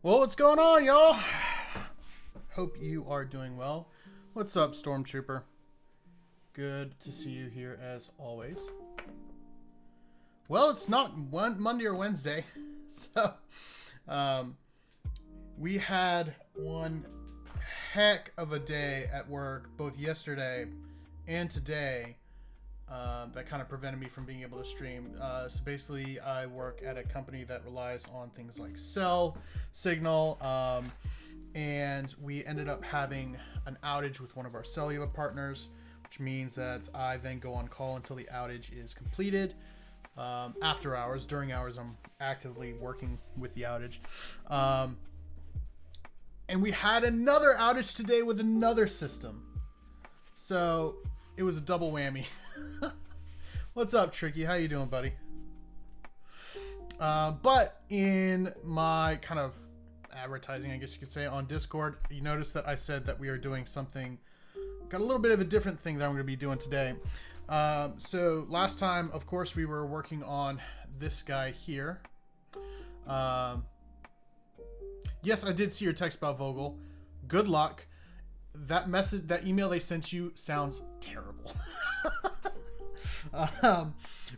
Well, what's going on, y'all? Hope you are doing well. What's up, Stormtrooper? Good to see you here as always. Well, it's not Monday or Wednesday, so we had one heck of a day at work, both yesterday and today. That kind of prevented me from being able to stream. So basically, I work at a company that relies on things like cell signal, and we ended up having an outage with one of our cellular partners, which means that I then go on call until the outage is completed. After hours, during hours, I'm actively working with the outage. And we had another outage today with another system. So it was a double whammy. What's up, Tricky? How you doing, buddy? But in my kind of advertising, I guess you could say, on Discord, you notice that I said that we are doing something, got a little bit of a different thing that I'm going to be doing today. So last time, of course, we were working on this guy here. Yes, I did see your text about Vogel. Good luck. That message, that email they sent you sounds terrible.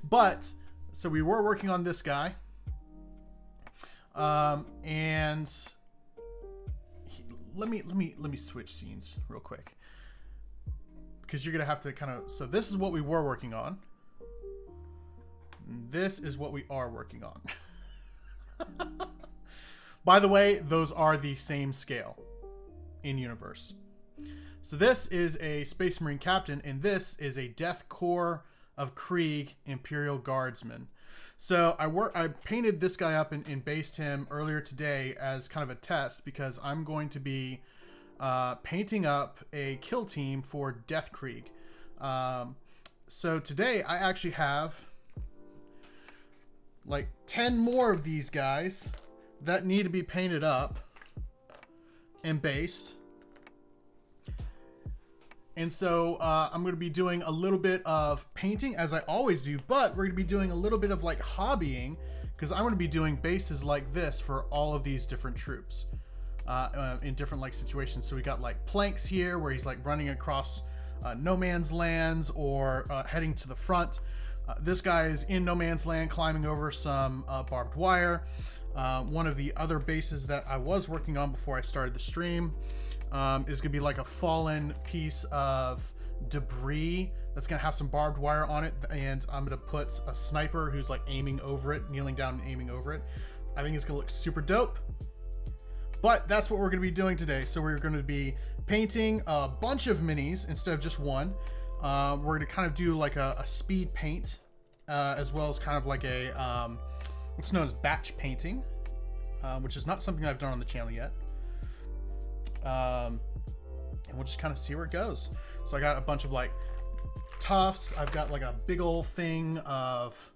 But so we were working on this guy, and let me switch scenes real quick, because you're gonna have to kind of. So this is what we were working on. This is what we are working on. By the way, those are the same scale in universe. So this is a Space Marine Captain, and this is a Death Corps of Krieg Imperial Guardsman. So I painted this guy up and based him earlier today as kind of a test, because I'm going to be painting up a kill team for Death Krieg. So today I actually have like 10 more of these guys that need to be painted up and based. And so I'm going to be doing a little bit of painting, as I always do, but we're going to be doing a little bit of like hobbying, because I'm going to be doing bases like this for all of these different troops in different like situations. So we got like planks here where he's like running across no man's lands or heading to the front. This guy is in no man's land climbing over some barbed wire. One of the other bases that I was working on before I started the stream is gonna be like a fallen piece of debris that's gonna have some barbed wire on it, and I'm gonna put a sniper who's like aiming over it, kneeling down and aiming over it. I think it's gonna look super dope. But that's what we're gonna be doing today. So we're gonna be painting a bunch of minis instead of just one. We're gonna kind of do like a speed paint, as well as kind of like a what's known as batch painting, which is not something I've done on the channel yet. And we'll just kind of see where it goes. So I got a bunch of like tufts. I've got like a big old thing of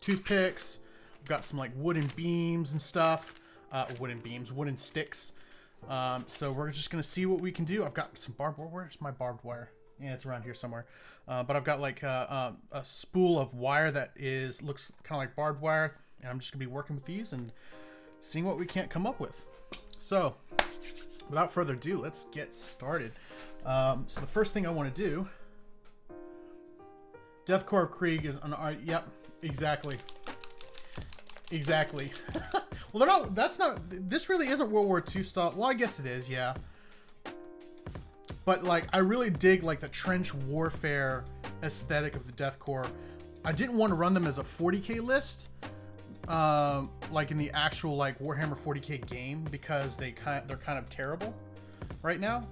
toothpicks. I've got some like wooden beams and stuff. Wooden sticks. So we're just gonna see what we can do. I've got some barbed wire. Where's my barbed wire? Yeah, it's around here somewhere. But I've got like a spool of wire that looks kind of like barbed wire, and I'm just gonna be working with these and seeing what we can't come up with. So, without further ado, let's get started. So the first thing I want to do, Death Corps of Krieg is an art. Yep, exactly. Well, they're not. That's not. This really isn't World War II style. Well, I guess it is. Yeah. But like, I really dig like the trench warfare aesthetic of the Death Corps. I didn't want to run them as a 40k list. Like in the actual like Warhammer 40k game, because they're kind of terrible right now.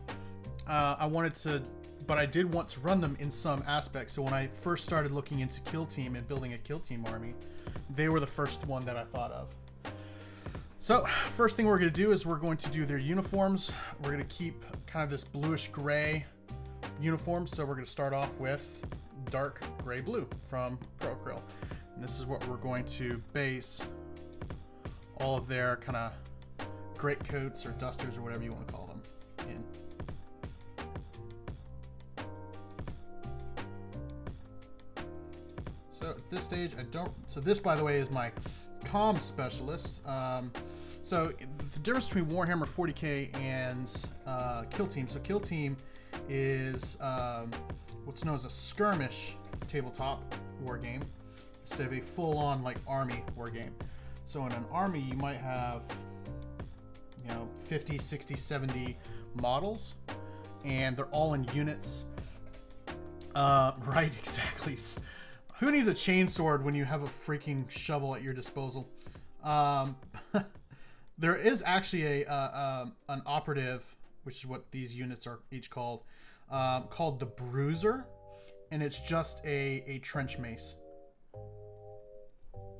But I did want to run them in some aspects. So when I first started looking into Kill Team and building a Kill Team army, they were the first one that I thought of. So first thing we're going to do is we're going to do their uniforms. We're going to keep kind of this bluish gray uniform. So we're going to start off with dark gray blue from Procryl. And this is what we're going to base all of their kind of great coats or dusters or whatever you want to call them in. So at this stage, so this, by the way, is my comm specialist. So the difference between Warhammer 40k and Kill Team. So Kill Team is what's known as a skirmish tabletop war game instead of a full-on like army war game. So in an army, you might have 50, 60, 70 models, and they're all in units. Right, exactly. Who needs a chainsword when you have a freaking shovel at your disposal? There is actually an operative, which is what these units are each called the Bruiser, and it's just a trench mace.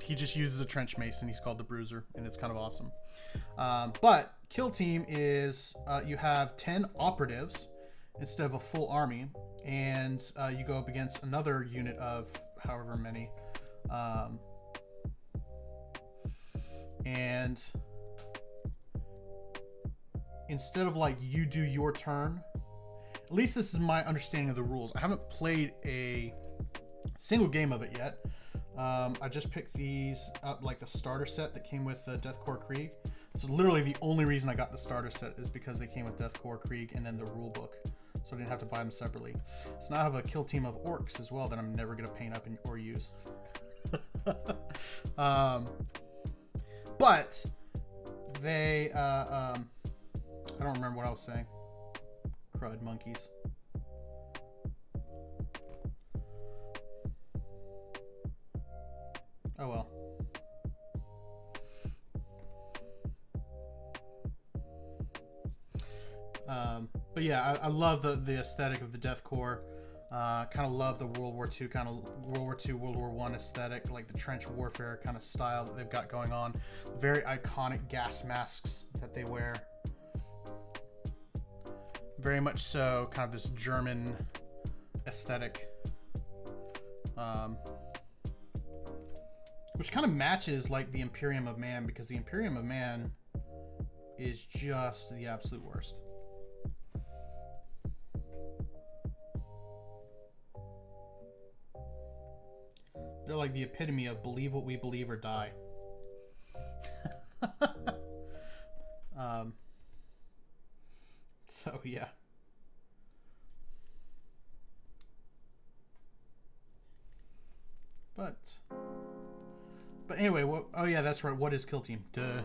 He just uses a trench mace, and he's called the Bruiser, and it's kind of awesome. But Kill Team is you have 10 operatives instead of a full army, and you go up against another unit of however many, and instead of like you do your turn, at least this is my understanding of the rules. I haven't played a single game of it yet. I just picked these up, like the starter set that came with Deathcore Krieg. So literally the only reason I got the starter set is because they came with Deathcore Krieg and then the rule book. So I didn't have to buy them separately. So now I have a Kill Team of orcs as well that I'm never going to paint up or use. But they, I don't remember what I was saying. Crud monkeys. Oh well. But yeah, I love the aesthetic of the Deathcore. Kind of love the World War II World War I aesthetic, like the trench warfare kind of style that they've got going on. Very iconic gas masks that they wear. Very much so, kind of this German aesthetic. Which kind of matches like the Imperium of Man, because the Imperium of Man is just the absolute worst. They're like the epitome of believe what we believe or die. So yeah. But anyway, oh yeah, that's right. What is Kill Team? Duh.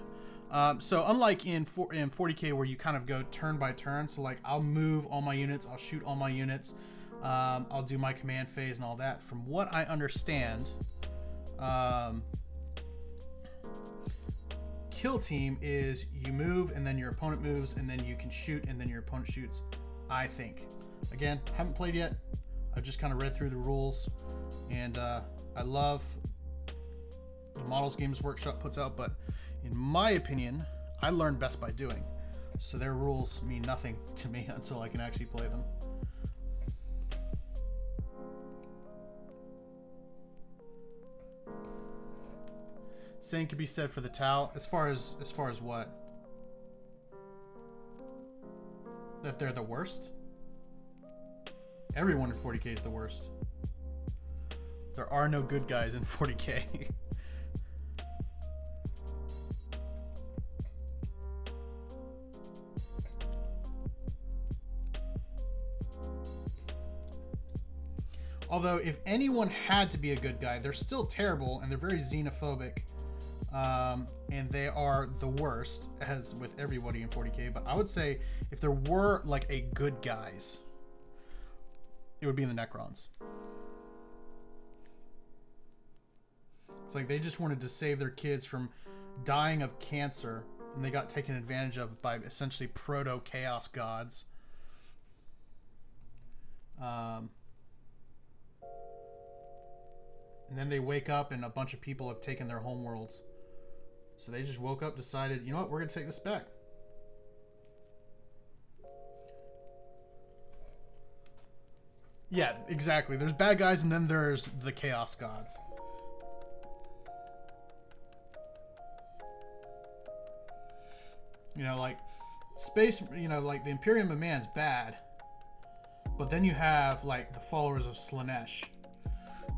So unlike in 40k where you kind of go turn by turn, so like I'll move all my units, I'll shoot all my units, I'll do my command phase and all that. From what I understand, Kill Team is you move and then your opponent moves and then you can shoot and then your opponent shoots, I think. Again, haven't played yet. I've just kind of read through the rules, and I love the models Games Workshop puts out, but in my opinion, I learn best by doing. So their rules mean nothing to me until I can actually play them. Same could be said for the Tau. As far as what? That they're the worst? Everyone in 40k is the worst. There are no good guys in 40k. Although, if anyone had to be a good guy, they're still terrible and they're very xenophobic. And they are the worst, as with everybody in 40k. But I would say if there were like a good guys, it would be in the Necrons. It's like they just wanted to save their kids from dying of cancer, and they got taken advantage of by essentially proto-chaos gods. And then they wake up and a bunch of people have taken their homeworlds. So they just woke up, decided, you know what, we're going to take this back. Yeah, exactly. There's bad guys and then there's the chaos gods. You know, like space, you know, like the Imperium of Man's bad. But then you have like the followers of Slaanesh,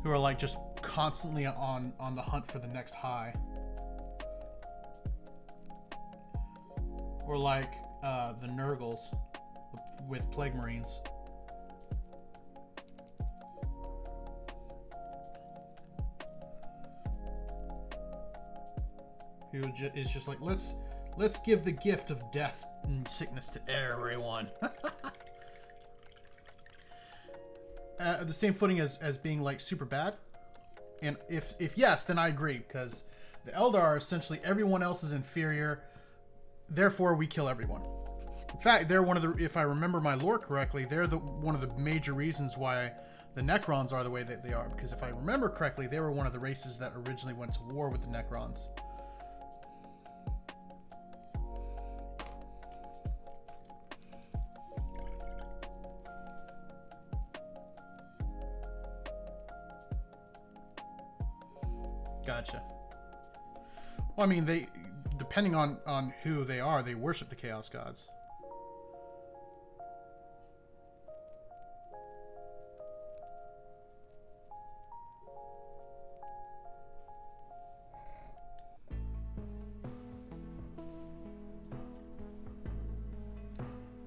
who are like just constantly on the hunt for the next high. Or like the Nurgles with Plague Marines. Who is just like, let's give the gift of death and sickness to everyone. The same footing as being like super bad. And if yes, then I agree, because the Eldar are essentially everyone else is inferior. Therefore, we kill everyone. In fact, they're one of the, if I remember my lore correctly, they're one of the major reasons why the Necrons are the way that they are. Because if I remember correctly, they were one of the races that originally went to war with the Necrons. Gotcha. Well, I mean, they, depending on who they are, they worship the Chaos Gods.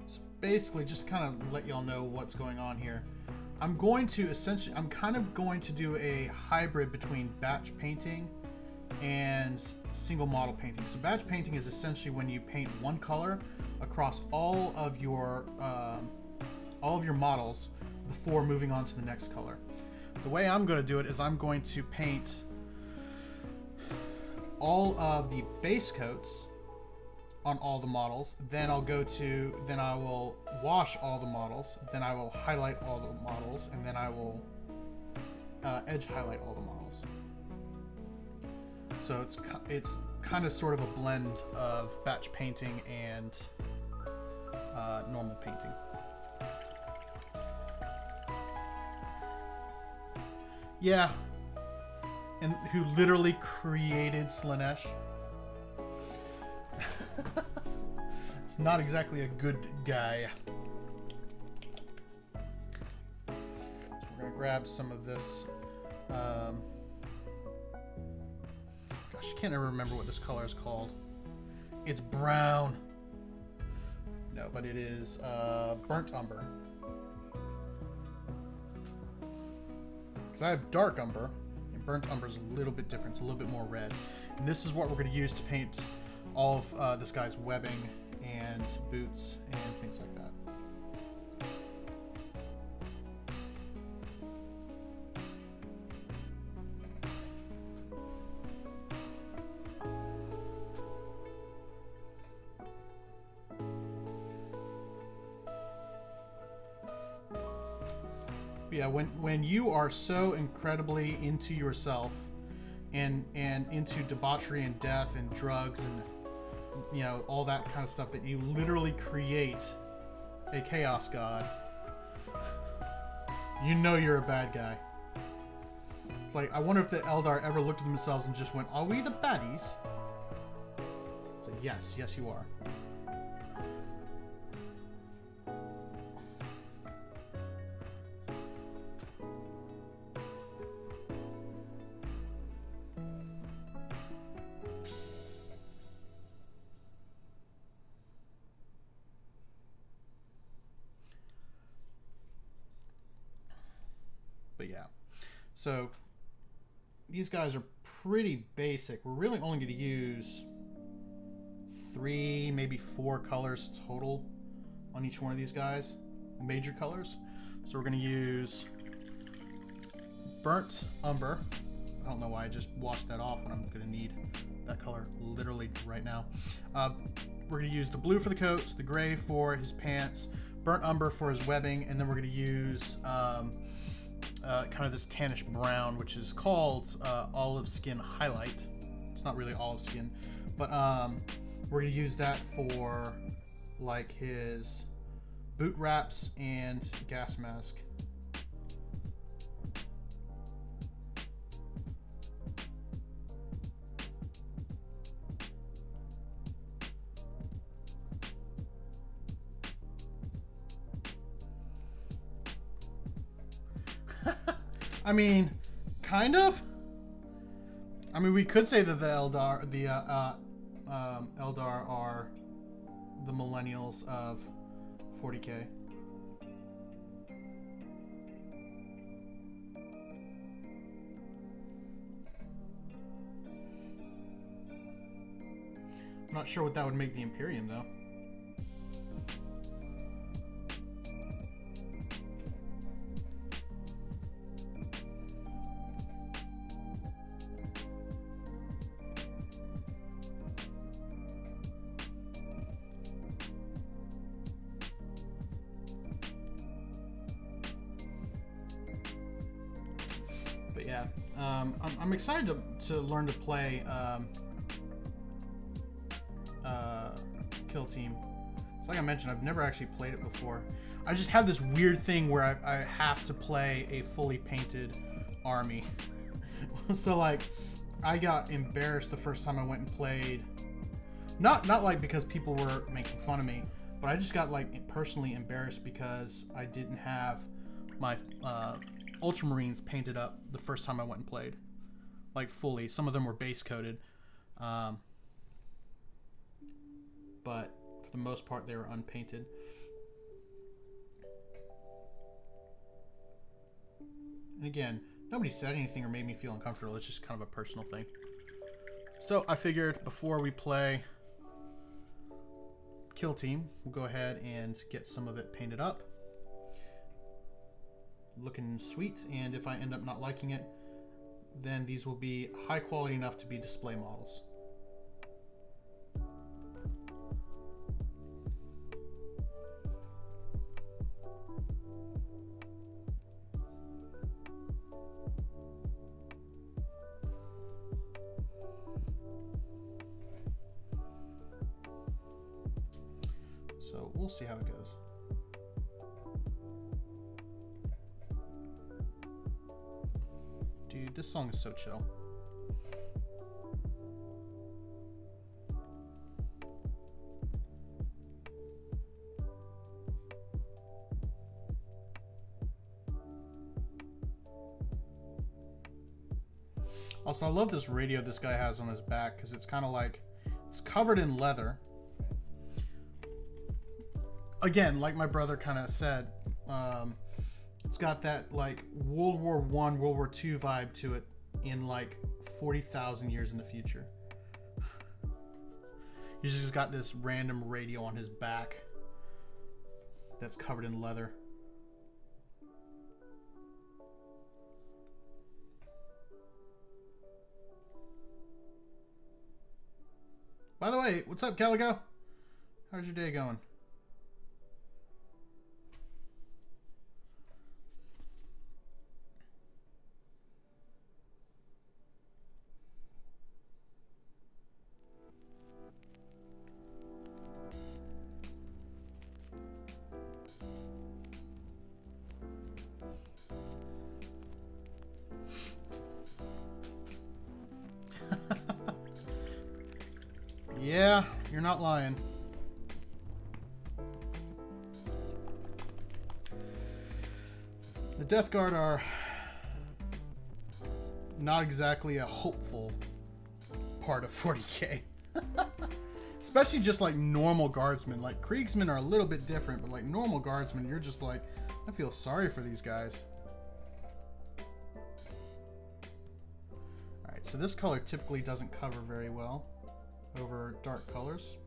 So basically, just kind of let y'all know what's going on here. I'm going to essentially, I'm kind of going to do a hybrid between batch painting and single model painting. So batch painting is essentially when you paint one color across all of your models before moving on to the next color. The way I'm going to do it is I'm going to paint all of the base coats on all the models, then I will wash all the models, then I will highlight all the models, and then I will edge highlight all the models. So it's kind of sort of a blend of batch painting and normal painting. Yeah, and who literally created Slaanesh. It's not exactly a good guy. So we're gonna grab some of this. Gosh, I can't ever remember what this color is called. It's brown. No, but it is burnt umber. Because I have dark umber, and burnt umber is a little bit different. It's a little bit more red. And this is what we're going to use to paint all of this guy's webbing and boots and things like that. Yeah, when you are so incredibly into yourself and into debauchery and death and drugs and all that kind of stuff, that you literally create a chaos god, you're a bad guy. It's like, I wonder if the Eldar ever looked at themselves and just went, are we the baddies? So yes you are. But yeah, so these guys are pretty basic. We're really only going to use 3, maybe 4 colors total on each one of these guys, major colors. So we're going to use burnt umber. I don't know why I just washed that off when I'm going to need that color literally right now. We're going to use the blue for the coats, the gray for his pants, burnt umber for his webbing, and then we're going to use kind of this tannish brown, which is called olive skin highlight. It's not really olive skin, but we're going to use that for like his boot wraps and gas mask. I mean, kind of. I mean, we could say that the Eldar are the millennials of 40K. I'm not sure what that would make the Imperium, though. But yeah, I'm excited to learn to play Kill Team. So like I mentioned, I've never actually played it before. I just have this weird thing where I have to play a fully painted army. So like, I got embarrassed the first time I went and played. Not like because people were making fun of me, but I just got like personally embarrassed because I didn't have my Ultramarines painted up the first time I went and played, like fully. Some of them were base coated, but for the most part they were unpainted. And again, nobody said anything or made me feel uncomfortable. It's just kind of a personal thing. So I figured before we play Kill Team, we'll go ahead and get some of it painted up, looking sweet. And if I end up not liking it, then these will be high quality enough to be display models. So we'll see how it goes. Dude, this song is so chill. Also, I love this radio this guy has on his back because it's kind of like, it's covered in leather. Again, like my brother kind of said, it's got that like World War I, World War II vibe to it in like 40,000 years in the future. He's just got this random radio on his back that's covered in leather. By the way, what's up, Calico? How's your day going? Yeah, you're not lying. The Death Guard are not exactly a hopeful part of 40K. Especially just like normal guardsmen. Like Kriegsmen are a little bit different, but like normal guardsmen, you're just like, I feel sorry for these guys. Alright, so this color typically doesn't cover very well over dark colors,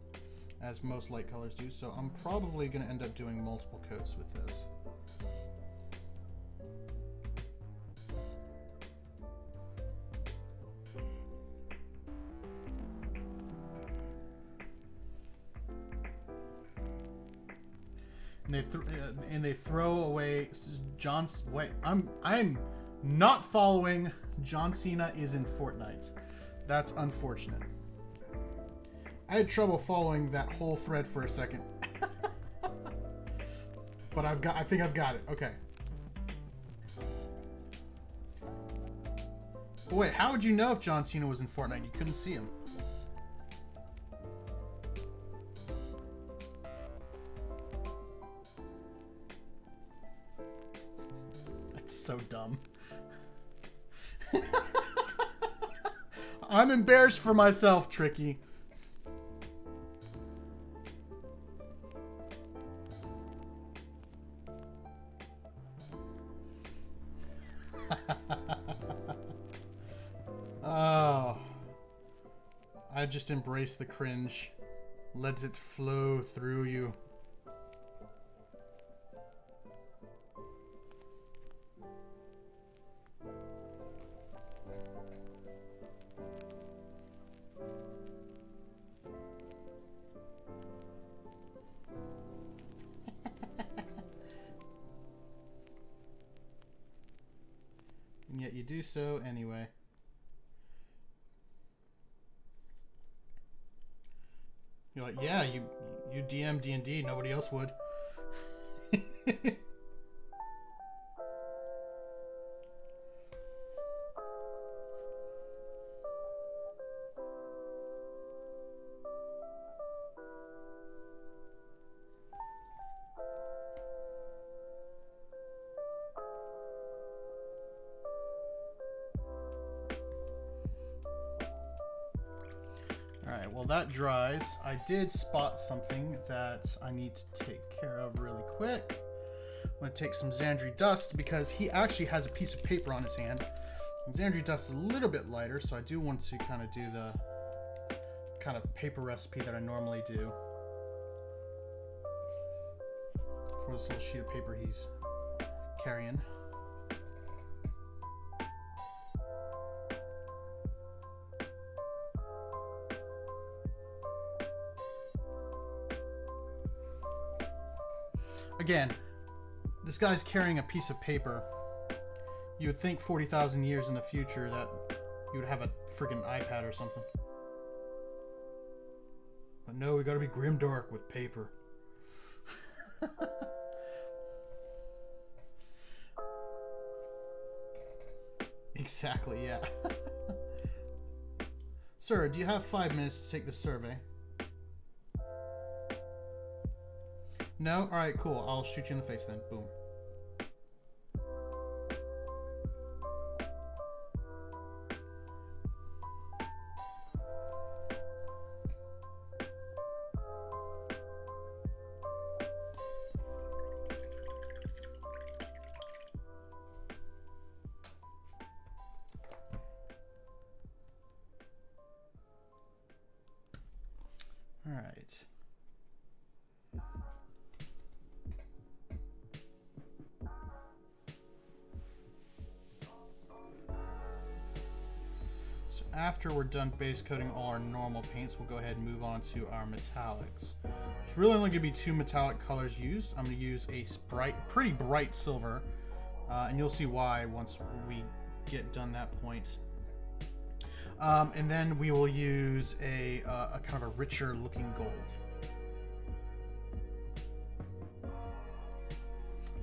as most light colors do, so I'm probably going to end up doing multiple coats with this. And they throw away John's. Wait, I'm not following. John Cena is in Fortnite. That's unfortunate. I had trouble following that whole thread for a second. But I think I've got it. Okay. But wait, how would you know if John Cena was in Fortnite? You couldn't see him. That's so dumb. I'm embarrassed for myself, Tricky. Oh. I just embrace the cringe. Let it flow through you. And yet you do so anyway. You're like, yeah, you DM D&D, nobody else would. Alright, well that dries. I did spot something that I need to take care of really quick. I'm going to take some Xandri dust because he actually has a piece of paper on his hand. And Xandri dust is a little bit lighter, so I do want to kind of do the kind of paper recipe that I normally do for this little sheet of paper he's carrying. Again, this guy's carrying a piece of paper. You would think 40,000 years in the future that you would have a freaking iPad or something. But no, we gotta be grimdark with paper. Exactly, yeah. Sir, do you have 5 minutes to take this survey? No? Alright, cool. I'll shoot you in the face then. Boom. Alright. After we're done base coating all our normal paints, we'll go ahead and move on to our metallics. It's really only going to be 2 metallic colors used. I'm going to use a pretty bright silver, and you'll see why once we get done that point. And then we will use a kind of a richer looking gold.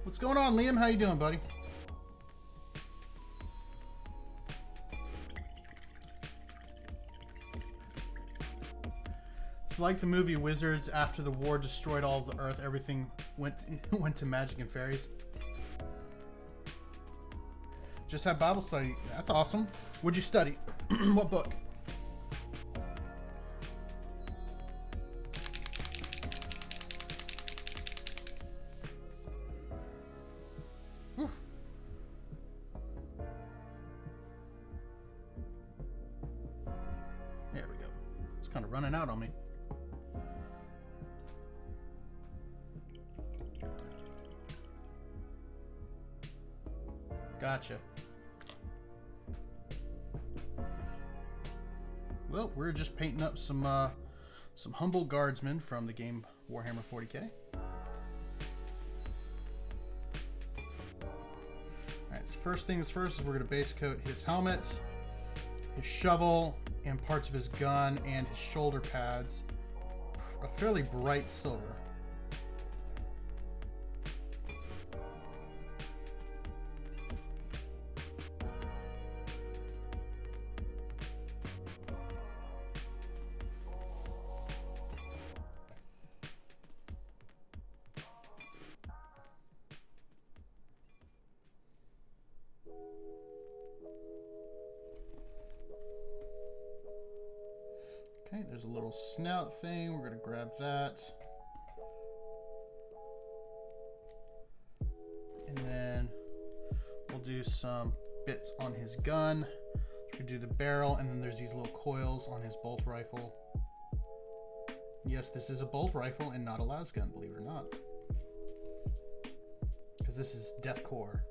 What's going on, Liam? How you doing, buddy? It's like the movie Wizards. After the war destroyed all of the Earth, everything went to magic and fairies. Just had Bible study. That's awesome. What'd you study? What book? Whew. There we go. It's kind of running out on me. Gotcha. Well, we're just painting up some humble guardsmen from the game Warhammer 40K. Alright, so first things first is we're going to base coat his helmet, his shovel, and parts of his gun, and his shoulder pads a fairly bright silver. Okay, there's a little snout thing. We're going to grab that. And then we'll do some bits on his gun. So we do the barrel, and then there's these little coils on his bolt rifle. Yes, this is a bolt rifle and not a las gun, believe it or not. Because this is deathcore.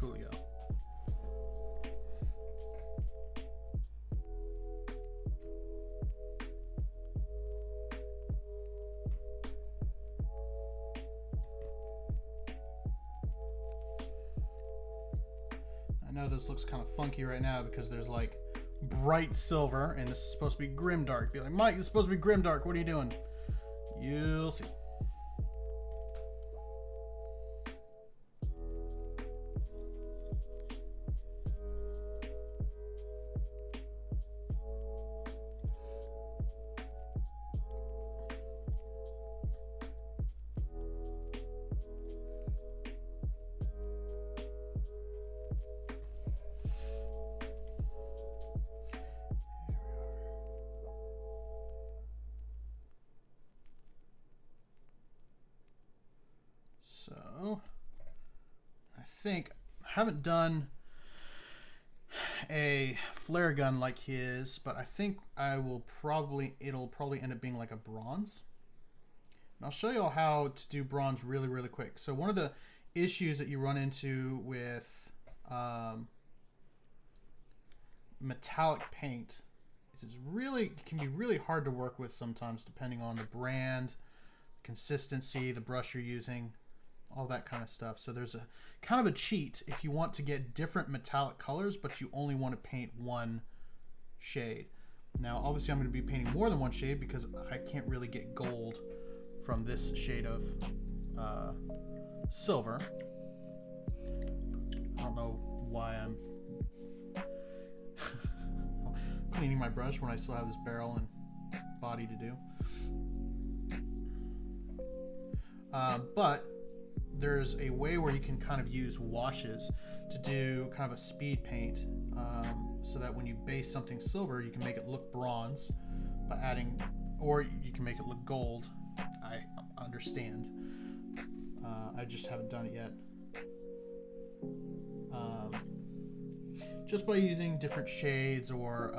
Coolio. I know this looks kind of funky right now because there's like bright silver and this is supposed to be grimdark. Be like, Mike, this is supposed to be grimdark. What are you doing? You'll see. So, I think I haven't done a flare gun like his, but I think it'll probably end up being like a bronze. And I'll show you all how to do bronze really, really quick. So one of the issues that you run into with metallic paint is it can be really hard to work with sometimes depending on the brand, consistency, the brush you're using, all that kind of stuff. So there's a kind of a cheat if you want to get different metallic colors, but you only want to paint one shade. Now, obviously I'm going to be painting more than one shade because I can't really get gold from this shade of silver. I don't know why I'm cleaning my brush when I still have this barrel and body to do. But there's a way where you can kind of use washes to do kind of a speed paint, so that when you base something silver, you can make it look bronze by adding, or you can make it look gold. I understand. I just haven't done it yet. Just by using different shades or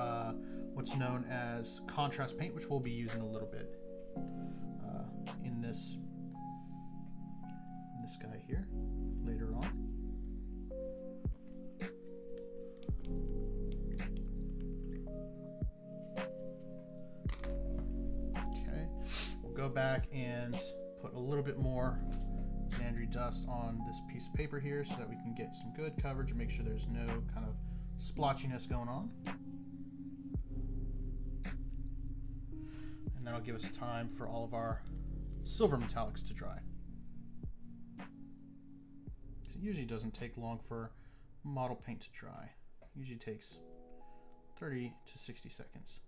what's known as contrast paint, which we'll be using a little bit in this guy here later on. Okay, we'll go back and put a little bit more Xandri dust on this piece of paper here so that we can get some good coverage and make sure there's no kind of splotchiness going on. And that'll give us time for all of our silver metallics to dry. It usually doesn't take long for model paint to dry. It usually takes 30 to 60 seconds.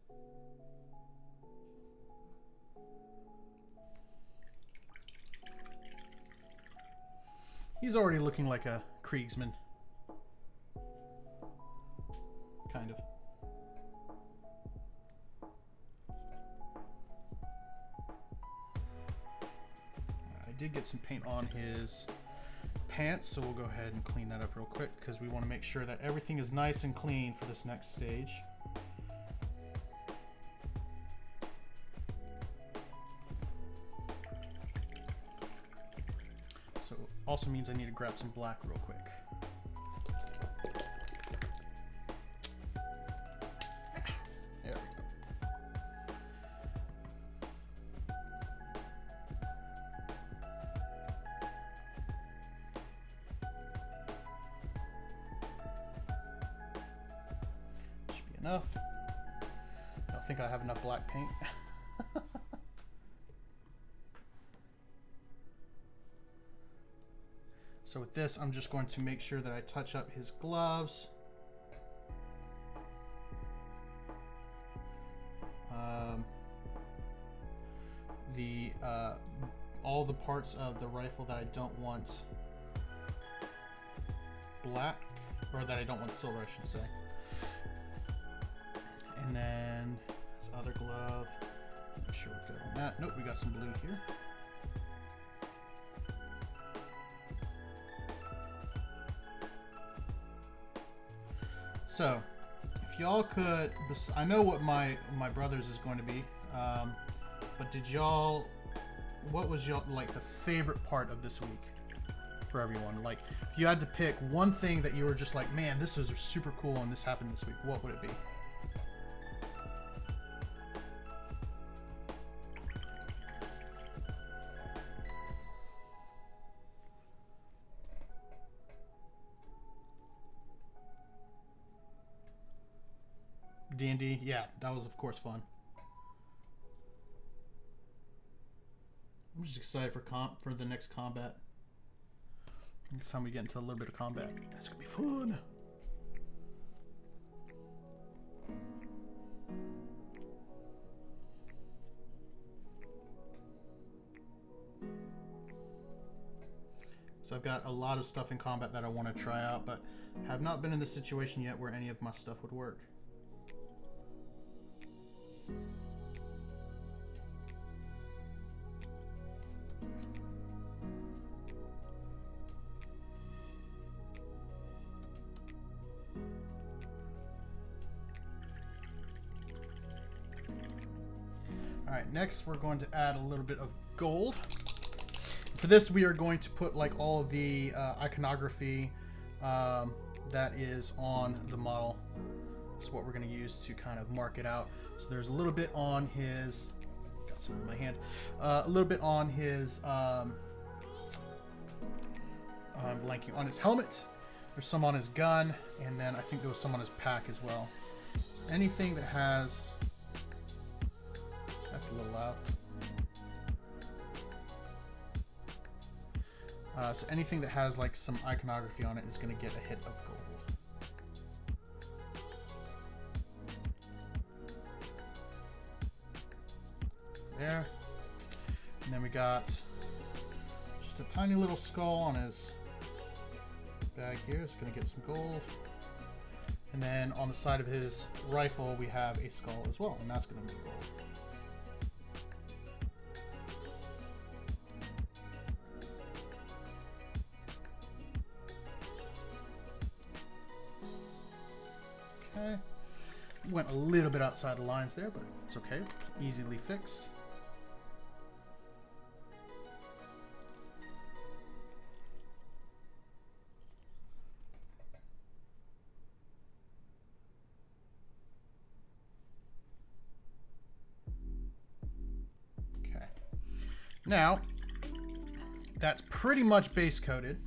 He's already looking like a Kriegsman. Kind of. I did get some paint on his pants, so we'll go ahead and clean that up real quick because we want to make sure that everything is nice and clean for this next stage. So also means I need to grab some black real quick. There we go. Should be enough. I don't think I have enough black paint. So with this, I'm just going to make sure that I touch up his gloves. all the parts of the rifle that I don't want black, or that I don't want silver, I should say. And then this other glove. Make sure we're good on that. Nope, we got some blue here. So, if y'all could, I know what my brother's is going to be, but did y'all, what was y'all, like, the favorite part of this week for everyone? Like, if you had to pick one thing that you were just like, man, this was super cool and this happened this week, what would it be? D&D, yeah, that was of course fun. I'm just excited for the next combat. Next time we get into a little bit of combat, that's gonna be fun. So I've got a lot of stuff in combat that I want to try out, but have not been in the situation yet where any of my stuff would work. Alright, next we're going to add a little bit of gold. For this we are going to put like all of the iconography that is on the model. That's what we're going to use to kind of mark it out. So there's a little bit on his, got some in my hand, a little bit on his, I'm blanking, on his helmet. There's some on his gun, and then I think there was some on his pack as well. Anything that has, that's a little loud. So anything that has like some iconography on it is going to get a hit of gold. There. And then we got just a tiny little skull on his bag here. It's going to get some gold. And then on the side of his rifle, we have a skull as well, and that's going to be gold. Okay. Went a little bit outside the lines there, but it's okay. Easily fixed. Okay. Now, that's pretty much base coated.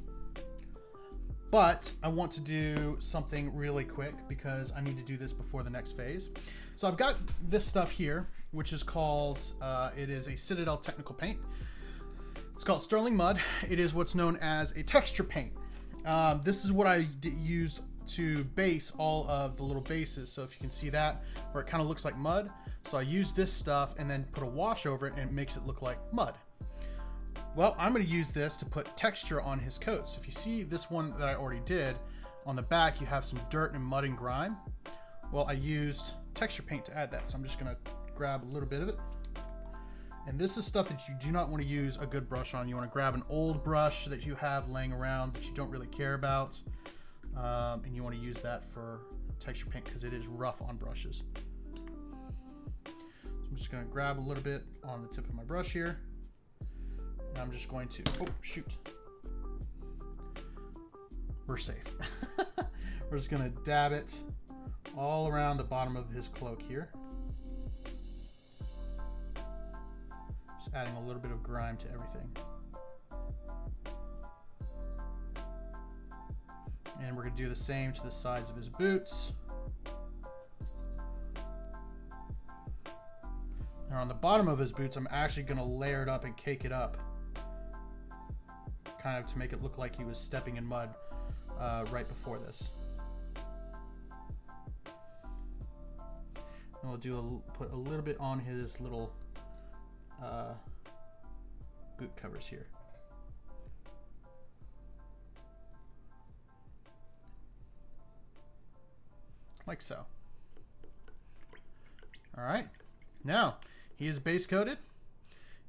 But I want to do something really quick because I need to do this before the next phase. So I've got this stuff here, which is called, it is a Citadel Technical Paint. It's called Sterling Mud. It is what's known as a texture paint. This is what I used to base all of the little bases. So if you can see that, where it kind of looks like mud. So I used this stuff and then put a wash over it and it makes it look like mud. Well, I'm going to use this to put texture on his coat. So if you see this one that I already did, on the back you have some dirt and mud and grime. Well, I used texture paint to add that. So I'm just going to grab a little bit of it. And this is stuff that you do not want to use a good brush on. You want to grab an old brush that you have laying around that you don't really care about. And you want to use that for texture paint because it is rough on brushes. So I'm just going to grab a little bit on the tip of my brush here. I'm just going to, oh shoot, we're safe. We're just gonna dab it all around the bottom of his cloak here. Just adding a little bit of grime to everything. And we're gonna do the same to the sides of his boots. And on the bottom of his boots, I'm actually gonna layer it up and cake it up, kind of to make it look like he was stepping in mud right before this. And we'll put a little bit on his little boot covers here. Like so. All right, now he is base coated.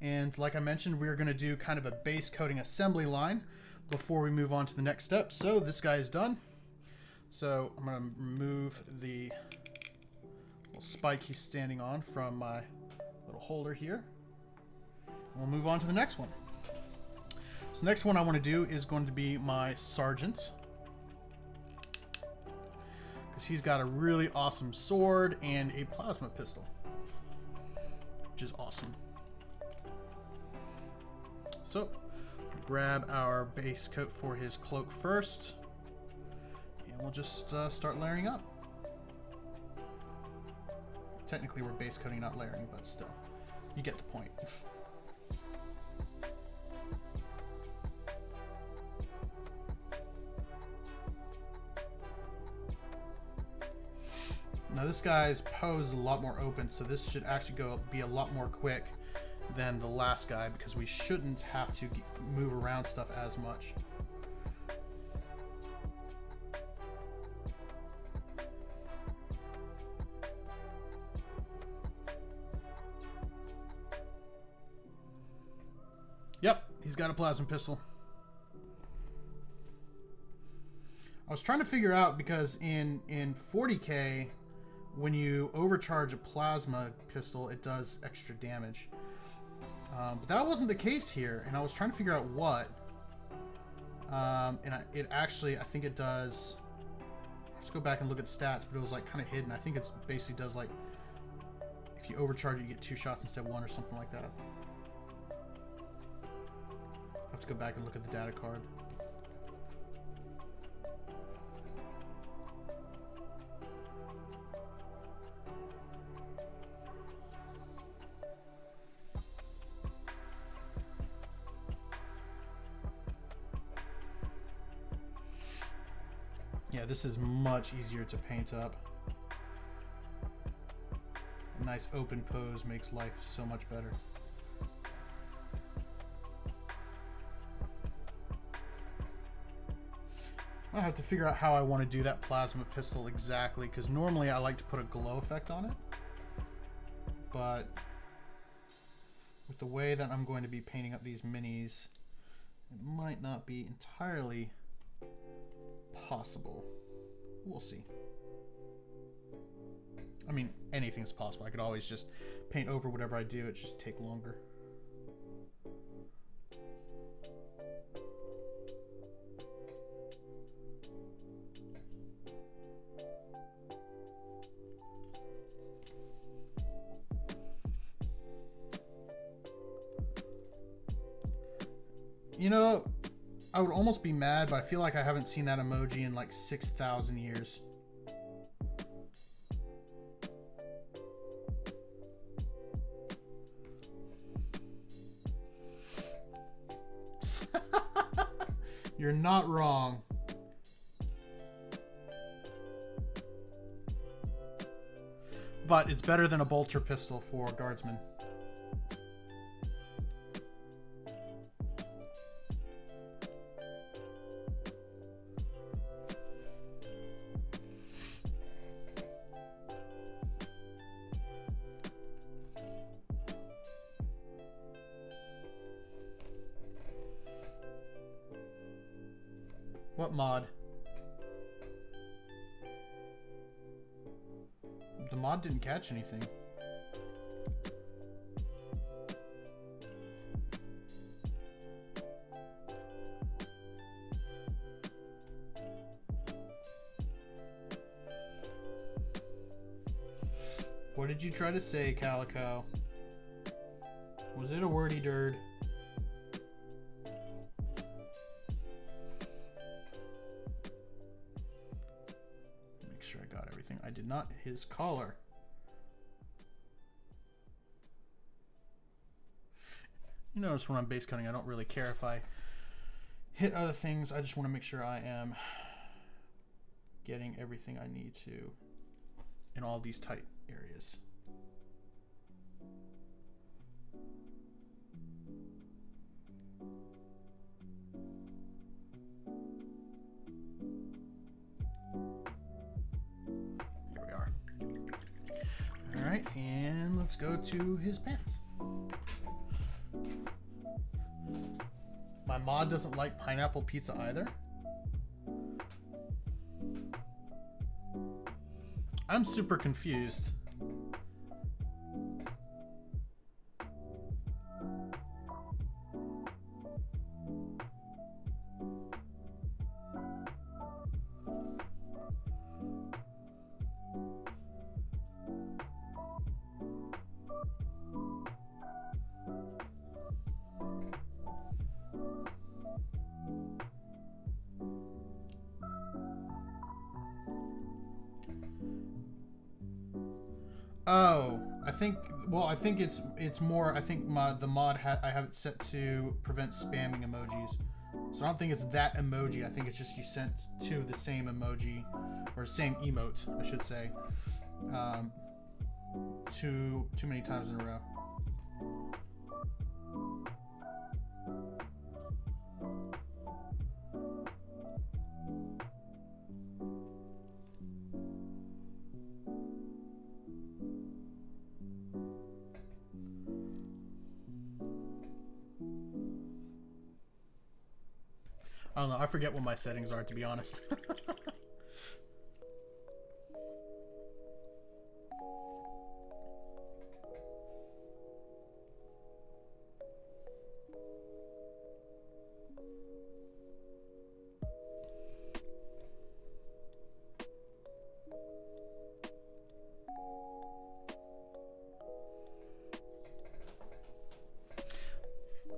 And like I mentioned, we're gonna do kind of a base coating assembly line before we move on to the next step. So this guy is done. So I'm gonna remove the little spike he's standing on from my little holder here. And we'll move on to the next one. So next one I wanna do is going to be my Sergeant. Because he's got a really awesome sword and a plasma pistol, which is awesome. So, grab our base coat for his cloak first, and we'll just start layering up. Technically, we're base coating, not layering, but still, you get the point. Now this guy's pose is a lot more open, so this should actually be a lot more quick than the last guy, because we shouldn't have to move around stuff as much. Yep, he's got a plasma pistol. I was trying to figure out, because in 40K, when you overcharge a plasma pistol, it does extra damage. But that wasn't the case here, and I was trying to figure out what. It actually, I think it does. I have to go back and look at the stats, but it was like kind of hidden. I think it basically does like, if you overcharge it, you get 2 shots instead of 1 or something like that. I have to go back and look at the data card. Yeah, this is much easier to paint up. A nice open pose makes life so much better. I have to figure out how I want to do that plasma pistol exactly, because normally I like to put a glow effect on it. But with the way that I'm going to be painting up these minis, it might not be entirely possible. We'll see. I mean, anything's possible. I could always just paint over whatever I do. It just take longer. You know, I would almost be mad, but I feel like I haven't seen that emoji in like 6,000 years. You're not wrong. But it's better than a bolter pistol for guardsmen. What mod? The mod didn't catch anything. What did you try to say, Calico? Was it a wordy dird? Make sure I got everything. I did not. His collar. You notice when I'm base cutting, I don't really care if I hit other things. I just want to make sure I am getting everything I need to in all these tight areas. let's go to his pants. My mod doesn't like pineapple pizza either. I'm super confused. Oh, I think it's more. I think the mod I have it set to prevent spamming emojis, so I don't think it's that emoji. I think it's just you sent to the same emoji or same emote, I should say, too many times in a row. I don't know. I forget what my settings are, to be honest.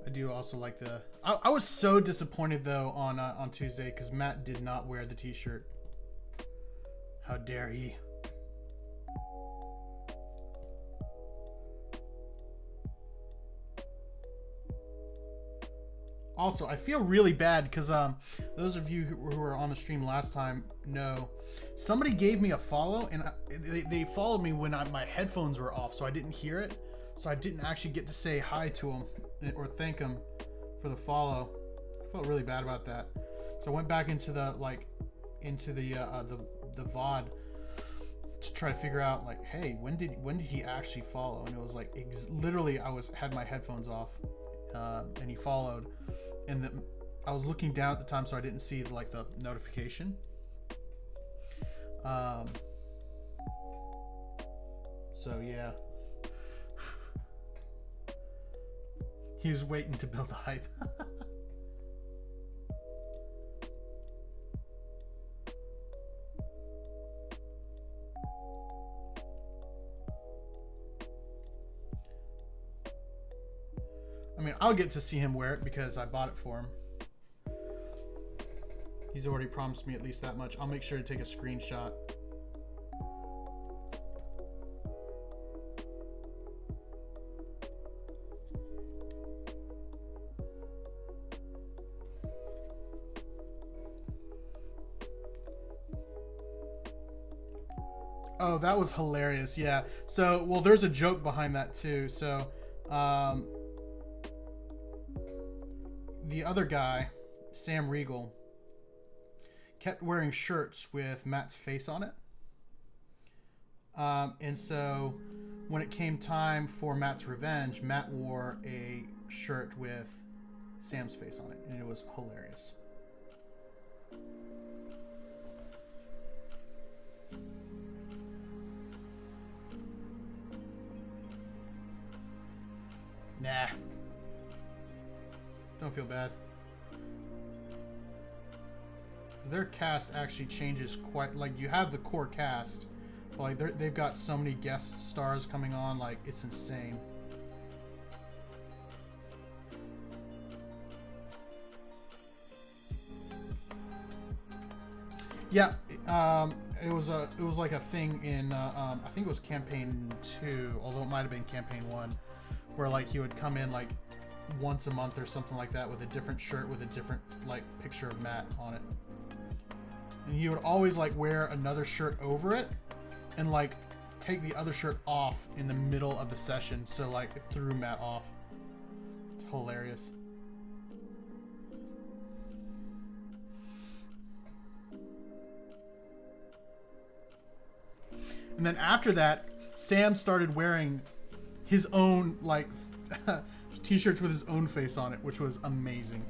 I do also like the... I was so disappointed, though, on Tuesday, because Matt did not wear the t-shirt. How dare he? Also, I feel really bad, because those of you who were on the stream last time know, somebody gave me a follow, and they followed me when my headphones were off, so I didn't hear it. So I didn't actually get to say hi to him or thank him for the follow. I felt really bad about that. So I went back into the the VOD to try to figure out, like, hey, when did he actually follow? And it was like literally I had my headphones off, and he followed, and I was looking down at the time, so I didn't see the notification. So yeah. He was waiting to build the hype. I mean, I'll get to see him wear it because I bought it for him. He's already promised me at least that much. I'll make sure to take a screenshot. Oh, that was hilarious. Yeah. So, well, there's a joke behind that too. So, the other guy, Sam Riegel, kept wearing shirts with Matt's face on it. And so when it came time for Matt's revenge, Matt wore a shirt with Sam's face on it, and it was hilarious. Nah. Don't feel bad. Their cast actually changes quite... Like, you have the core cast, but like they've got so many guest stars coming on, like, it's insane. Yeah, it was like a thing in I think it was campaign 2, although it might have been campaign 1, where like he would come in like once a month or something like that with a different shirt with a different like picture of Matt on it, and he would always like wear another shirt over it and like take the other shirt off in the middle of the session, so like it threw Matt off. It's hilarious. And then after that, Sam started wearing his own like t-shirts with his own face on it, which was amazing.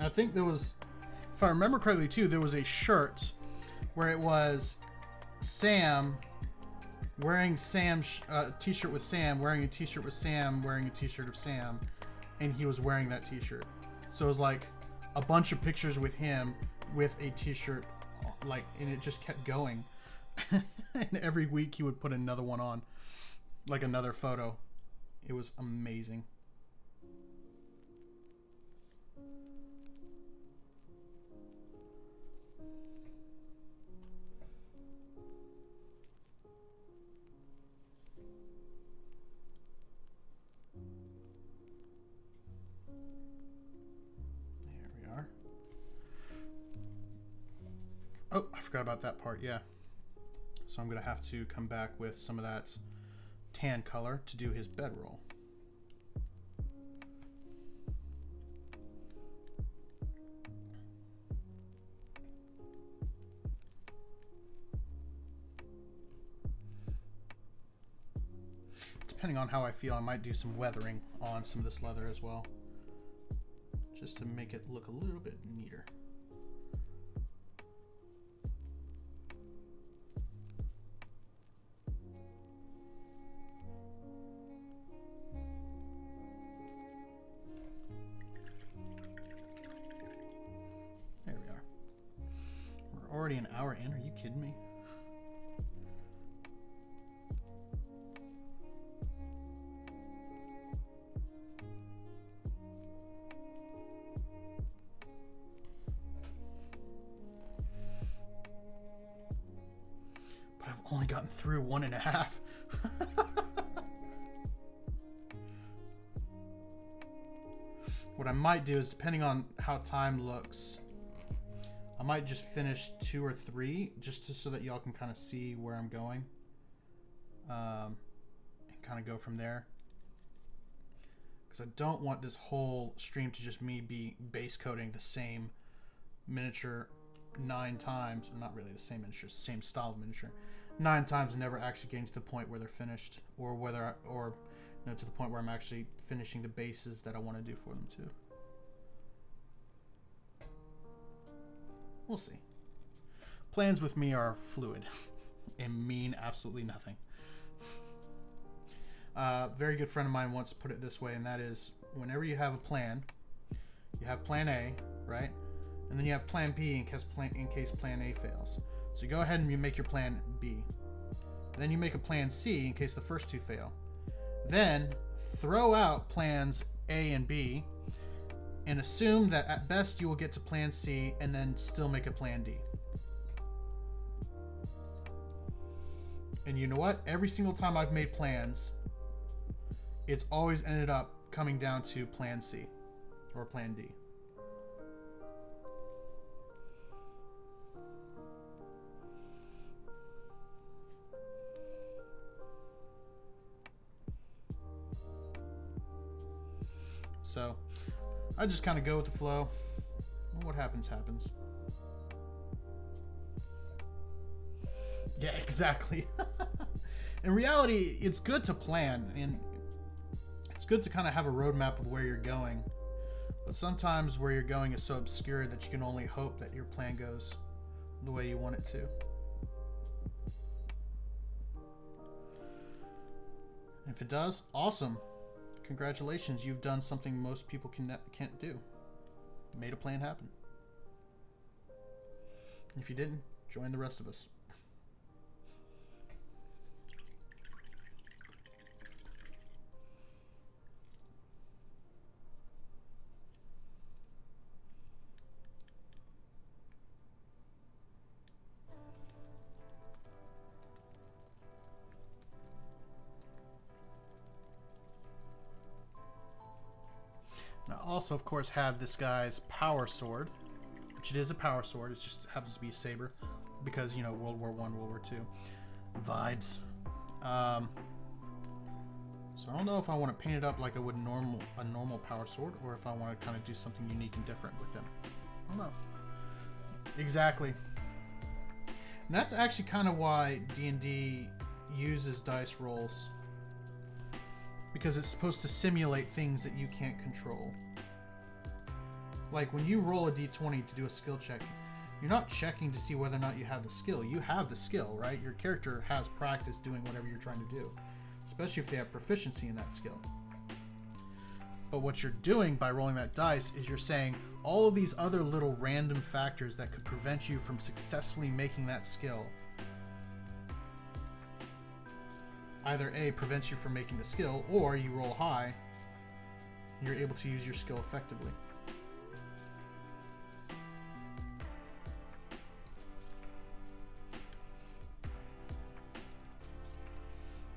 I think there was, if I remember correctly too, there was a shirt where it was Sam wearing Sam's t-shirt with Sam, wearing a t-shirt with Sam, wearing a t-shirt of Sam, and he was wearing that t-shirt. So it was like a bunch of pictures with him with a t-shirt, like, and it just kept going. And every week he would put another one on, like another photo. It was amazing. Oh, I forgot about that part, yeah. So I'm going to have to come back with some of that tan color to do his bedroll. Depending on how I feel, I might do some weathering on some of this leather as well, just to make it look a little bit neater. Already an hour in? Are you kidding me? But I've only gotten through 1.5. What I might do is, depending on how time looks, I might just finish 2 or 3 just so that y'all can kind of see where I'm going, and kind of go from there, because I don't want this whole stream to just me be base coating the same miniature 9 times, or not really the same miniature, same style of miniature 9 times, and never actually getting to the point where they're finished, or whether to the point where I'm actually finishing the bases that I want to do for them too. We'll see. Plans with me are fluid and mean absolutely nothing. Very good friend of mine once put it this way, and that is, whenever you have a plan, you have plan A, right? And then you have plan B in case plan A fails. So you go ahead and you make your plan B. And then you make a plan C in case the first 2 fail. Then throw out plans A and B and assume that at best you will get to plan C, and then still make a plan D. And you know what? Every single time I've made plans, it's always ended up coming down to plan C or plan D. So I just kind of go with the flow. What happens, happens. Yeah, exactly. In reality, it's good to plan, and it's good to kind of have a roadmap of where you're going. But sometimes where you're going is so obscure that you can only hope that your plan goes the way you want it to. If it does, awesome. Congratulations, you've done something most people can't do. Made a plan happen. If you didn't, join the rest of us. also, of course, have this guy's power sword, which it is a power sword. It just happens to be a saber because, you know, World War I, World War II vibes. So I don't know if I want to paint it up like I would a normal power sword, or if I want to kind of do something unique and different with him. I don't know. Exactly. And that's actually kind of why D&D uses dice rolls, because it's supposed to simulate things that you can't control. Like when you roll a d20 to do a skill check, you're not checking to see whether or not you have the skill. You have the skill, right? Your character has practice doing whatever you're trying to do, especially if they have proficiency in that skill. But what you're doing by rolling that dice is you're saying all of these other little random factors that could prevent you from successfully making that skill either A, prevents you from making the skill, or you roll high and you're able to use your skill effectively.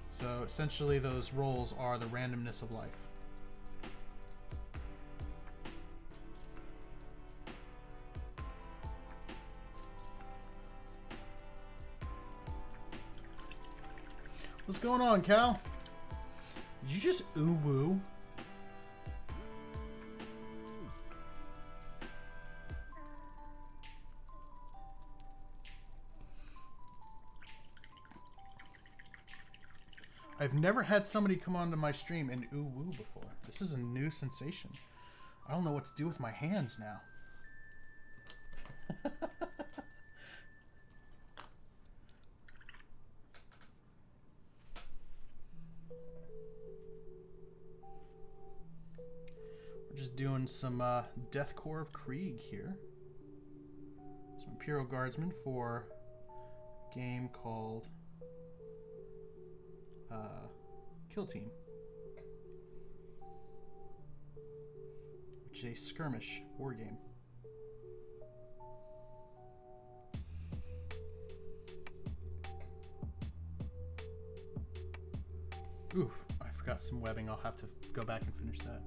So essentially those rolls are the randomness of life. What's going on, Cal? Did you just ooh-woo? I've never had somebody come onto my stream and ooh-woo before. This is a new sensation. I don't know what to do with my hands now. We're just doing some Deathcore of Krieg here. Some Imperial Guardsmen for a game called Kill Team, which is a skirmish war game. Oof, I forgot some webbing. I'll have to go back and finish that.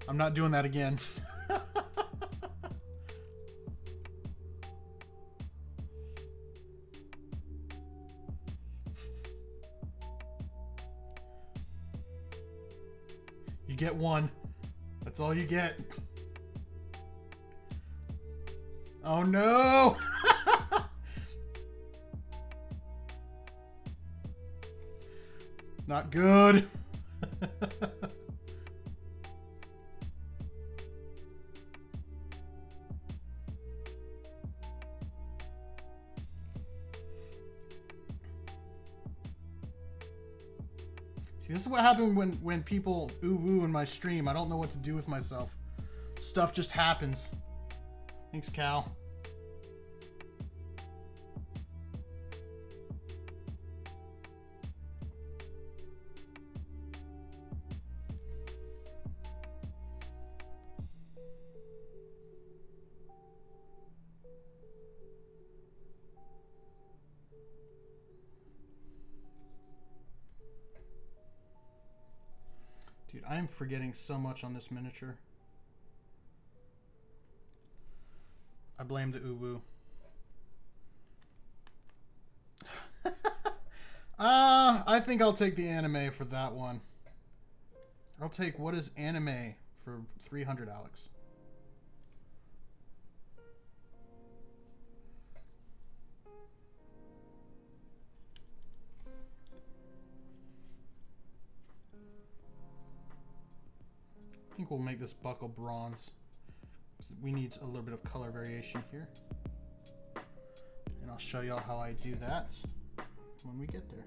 I'm not doing that again. You get one. That's all you get. Oh no! Not good. See, this is what happened when people ooh-woo in my stream. I don't know what to do with myself. Stuff just happens. Thanks, Cal. Dude, I am forgetting so much on this miniature. I blame the uwu. I think I'll take the anime for that one. I'll take what is anime for 300, Alex. I think we'll make this buckle bronze. We need a little bit of color variation here. And I'll show y'all how I do that when we get there.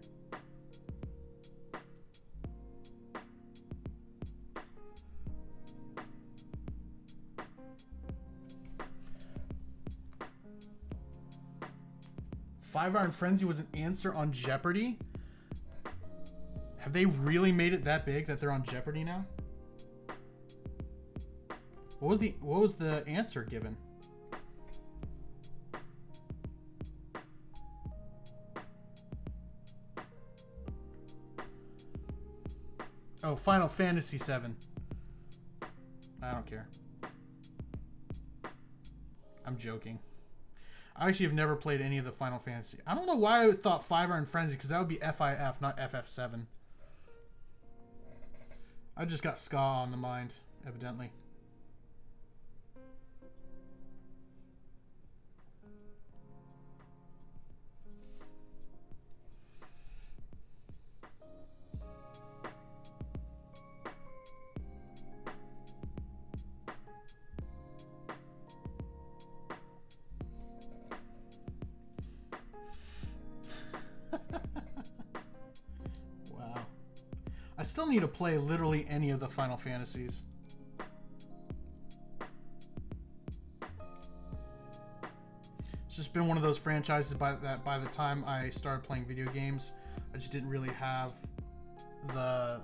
Five Iron Frenzy was an answer on Jeopardy? Have they really made it that big that they're on Jeopardy now? What was the answer given? Final Fantasy 7. I don't care. I'm joking. I actually have never played any of the Final Fantasy. I don't know why I thought Fire and Frenzy, because that would be FIF, not FF7. I just got ska on the mind, evidently. Wow. I still need to play literally any of the Final Fantasies. It's just been one of those franchises by the time I started playing video games, I just didn't really have the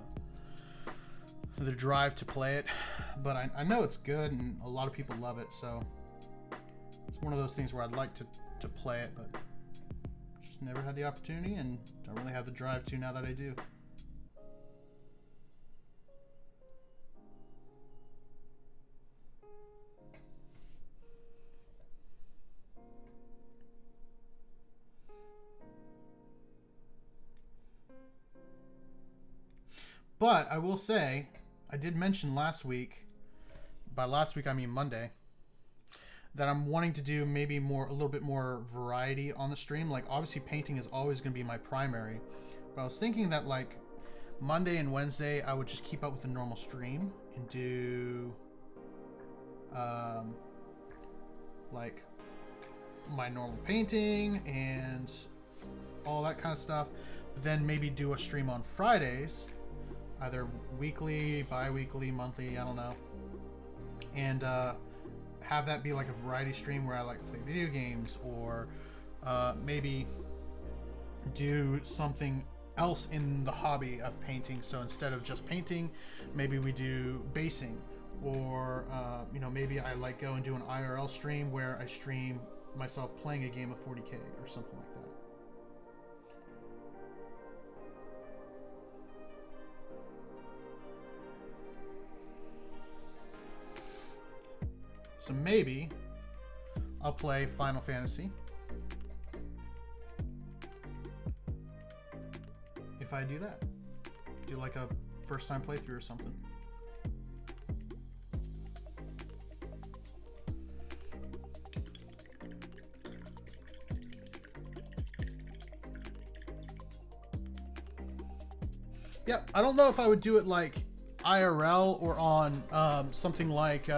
drive to play it. But I know it's good and a lot of people love it, so it's one of those things where I'd like to play it, but just never had the opportunity and don't really have the drive to now that I do. But I will say, I did mention last week, by last week I mean Monday, that I'm wanting to do maybe a little bit more variety on the stream. Like, obviously painting is always going to be my primary, but I was thinking that like Monday and Wednesday I would just keep up with the normal stream and do like my normal painting and all that kind of stuff, but then maybe do a stream on Fridays, either weekly, bi-weekly, monthly, I don't know, and have that be like a variety stream where I like play video games, or maybe do something else in the hobby of painting. So instead of just painting, maybe we do basing, or you know, maybe I like go and do an IRL stream where I stream myself playing a game of 40k or something like that. So maybe I'll play Final Fantasy if I do that. Do like a first time playthrough or something. Yeah, I don't know if I would do it like IRL or on something like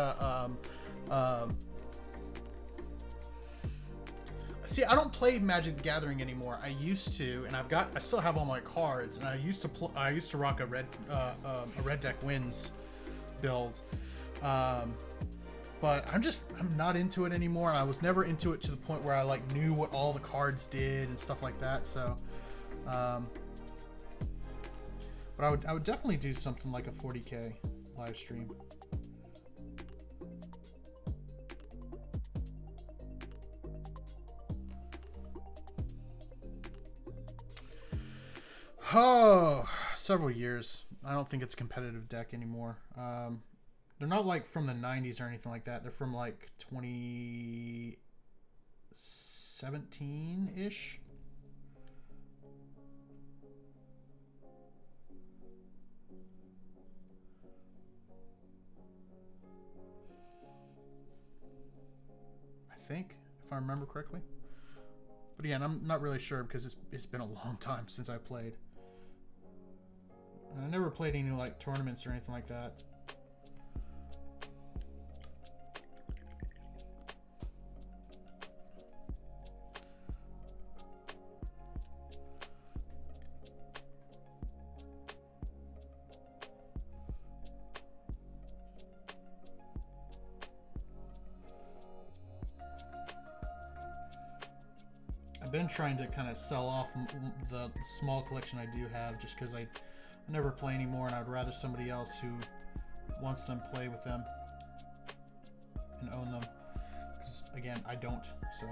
see, I don't play Magic the Gathering anymore. I used to, and I still have all my cards, and I used to rock a red deck wins build, but I'm not into it anymore. And I was never into it to the point where I like knew what all the cards did and stuff like that. So, but I would definitely do something like a 40k live stream. Oh, several years. I don't think it's a competitive deck anymore. They're not like from the 90s or anything like that. They're from like 2017-ish. I think, if I remember correctly. But again, I'm not really sure because it's been a long time since I played. And I never played any like tournaments or anything like that. I've been trying to kind of sell off the small collection I do have just because I never play anymore, and I'd rather somebody else who wants them play with them and own them. Because again, I don't, so.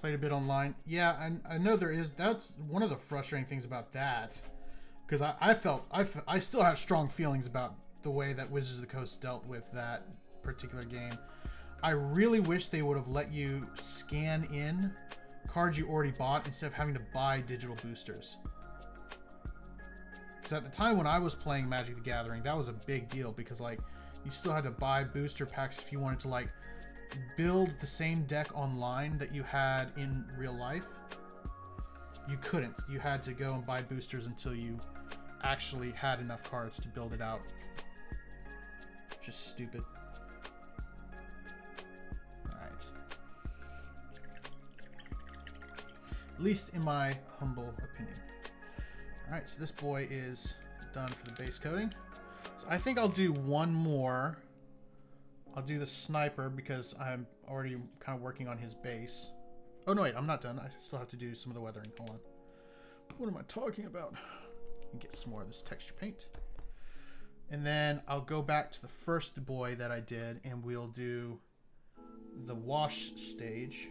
Played a bit online. Yeah, I know there is. That's one of the frustrating things about that. Because I still have strong feelings about the way that Wizards of the Coast dealt with that particular game. I really wish they would have let you scan in cards you already bought instead of having to buy digital boosters. Because at the time when I was playing Magic the Gathering, that was a big deal because like you still had to buy booster packs if you wanted to like build the same deck online that you had in real life. You couldn't. You had to go and buy boosters until you actually had enough cards to build it out. Just stupid. Alright. At least in my humble opinion. Alright, so this boy is done for the base coating. So I think I'll do one more. I'll do the sniper because I'm already kind of working on his base. Oh, no, wait, I'm not done. I still have to do some of the weathering. Hold on. What am I talking about? Get some more of this texture paint. And then I'll go back to the first boy that I did, and we'll do the wash stage.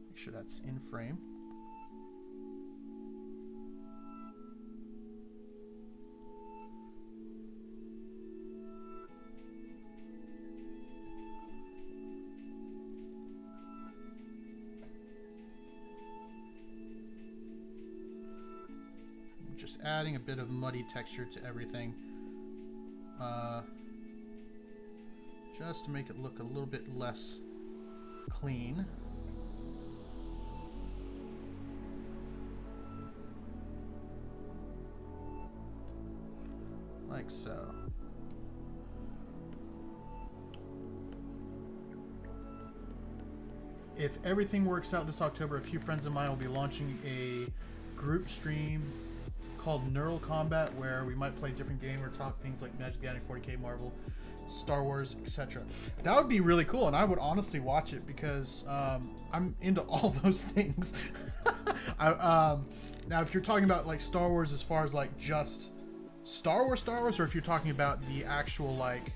Make sure that's in frame. Just adding a bit of muddy texture to everything, just to make it look a little bit less clean. Like so. If everything works out this October, a few friends of mine will be launching a group stream called Neural Combat, where we might play different games or talk things like Magic the Gathering, 40K, Marvel, Star Wars, etc. That would be really cool, and I would honestly watch it because I'm into all those things. Now, if you're talking about like Star Wars as far as like just Star Wars, or if you're talking about the actual like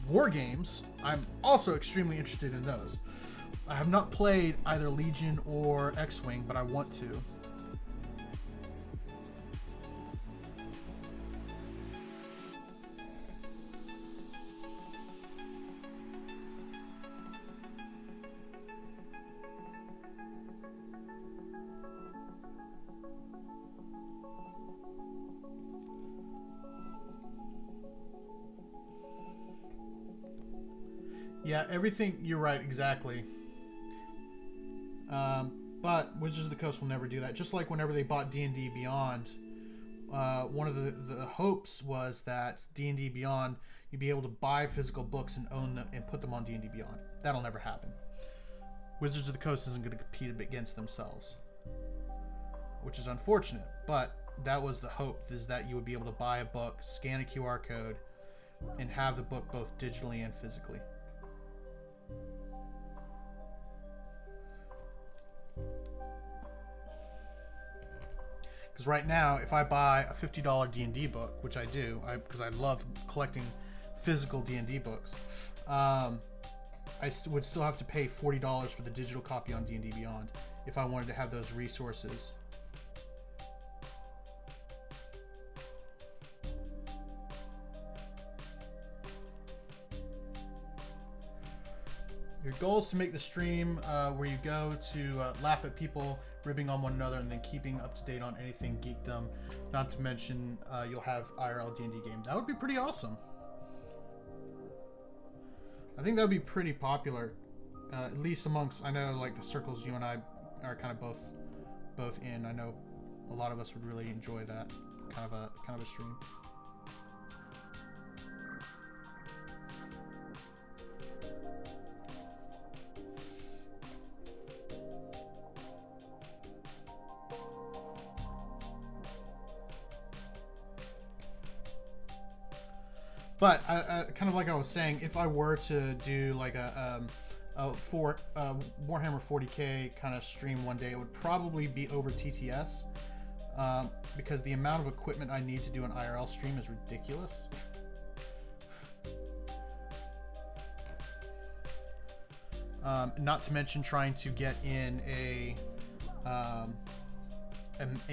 war games, I'm also extremely interested in those. I have not played either Legion or X-Wing, but I want to. Yeah, everything, you're right, exactly. But Wizards of the Coast will never do that. Just like whenever they bought D&D Beyond, one of the hopes was that D&D Beyond, you'd be able to buy physical books and own them and put them on D&D Beyond. That'll never happen. Wizards of the Coast isn't going to compete against themselves, which is unfortunate. But that was the hope, is that you would be able to buy a book, scan a QR code, and have the book both digitally and physically. Because right now, if I buy a $50 D&D book, which I do, because I love collecting physical D&D books, I would still have to pay $40 for the digital copy on D&D Beyond if I wanted to have those resources. Your goal is to make the stream where you go to laugh at people ribbing on one another and then keeping up to date on anything geekdom. Not to mention you'll have IRL D&D game. That would be pretty awesome. I think that would be pretty popular, at least amongst, I know like the circles you and I are kind of both in. I know a lot of us would really enjoy that kind of a stream. But kind of like I was saying, if I were to do like a Warhammer 40K kind of stream one day, it would probably be over TTS, because the amount of equipment I need to do an IRL stream is ridiculous. Not to mention trying to get in a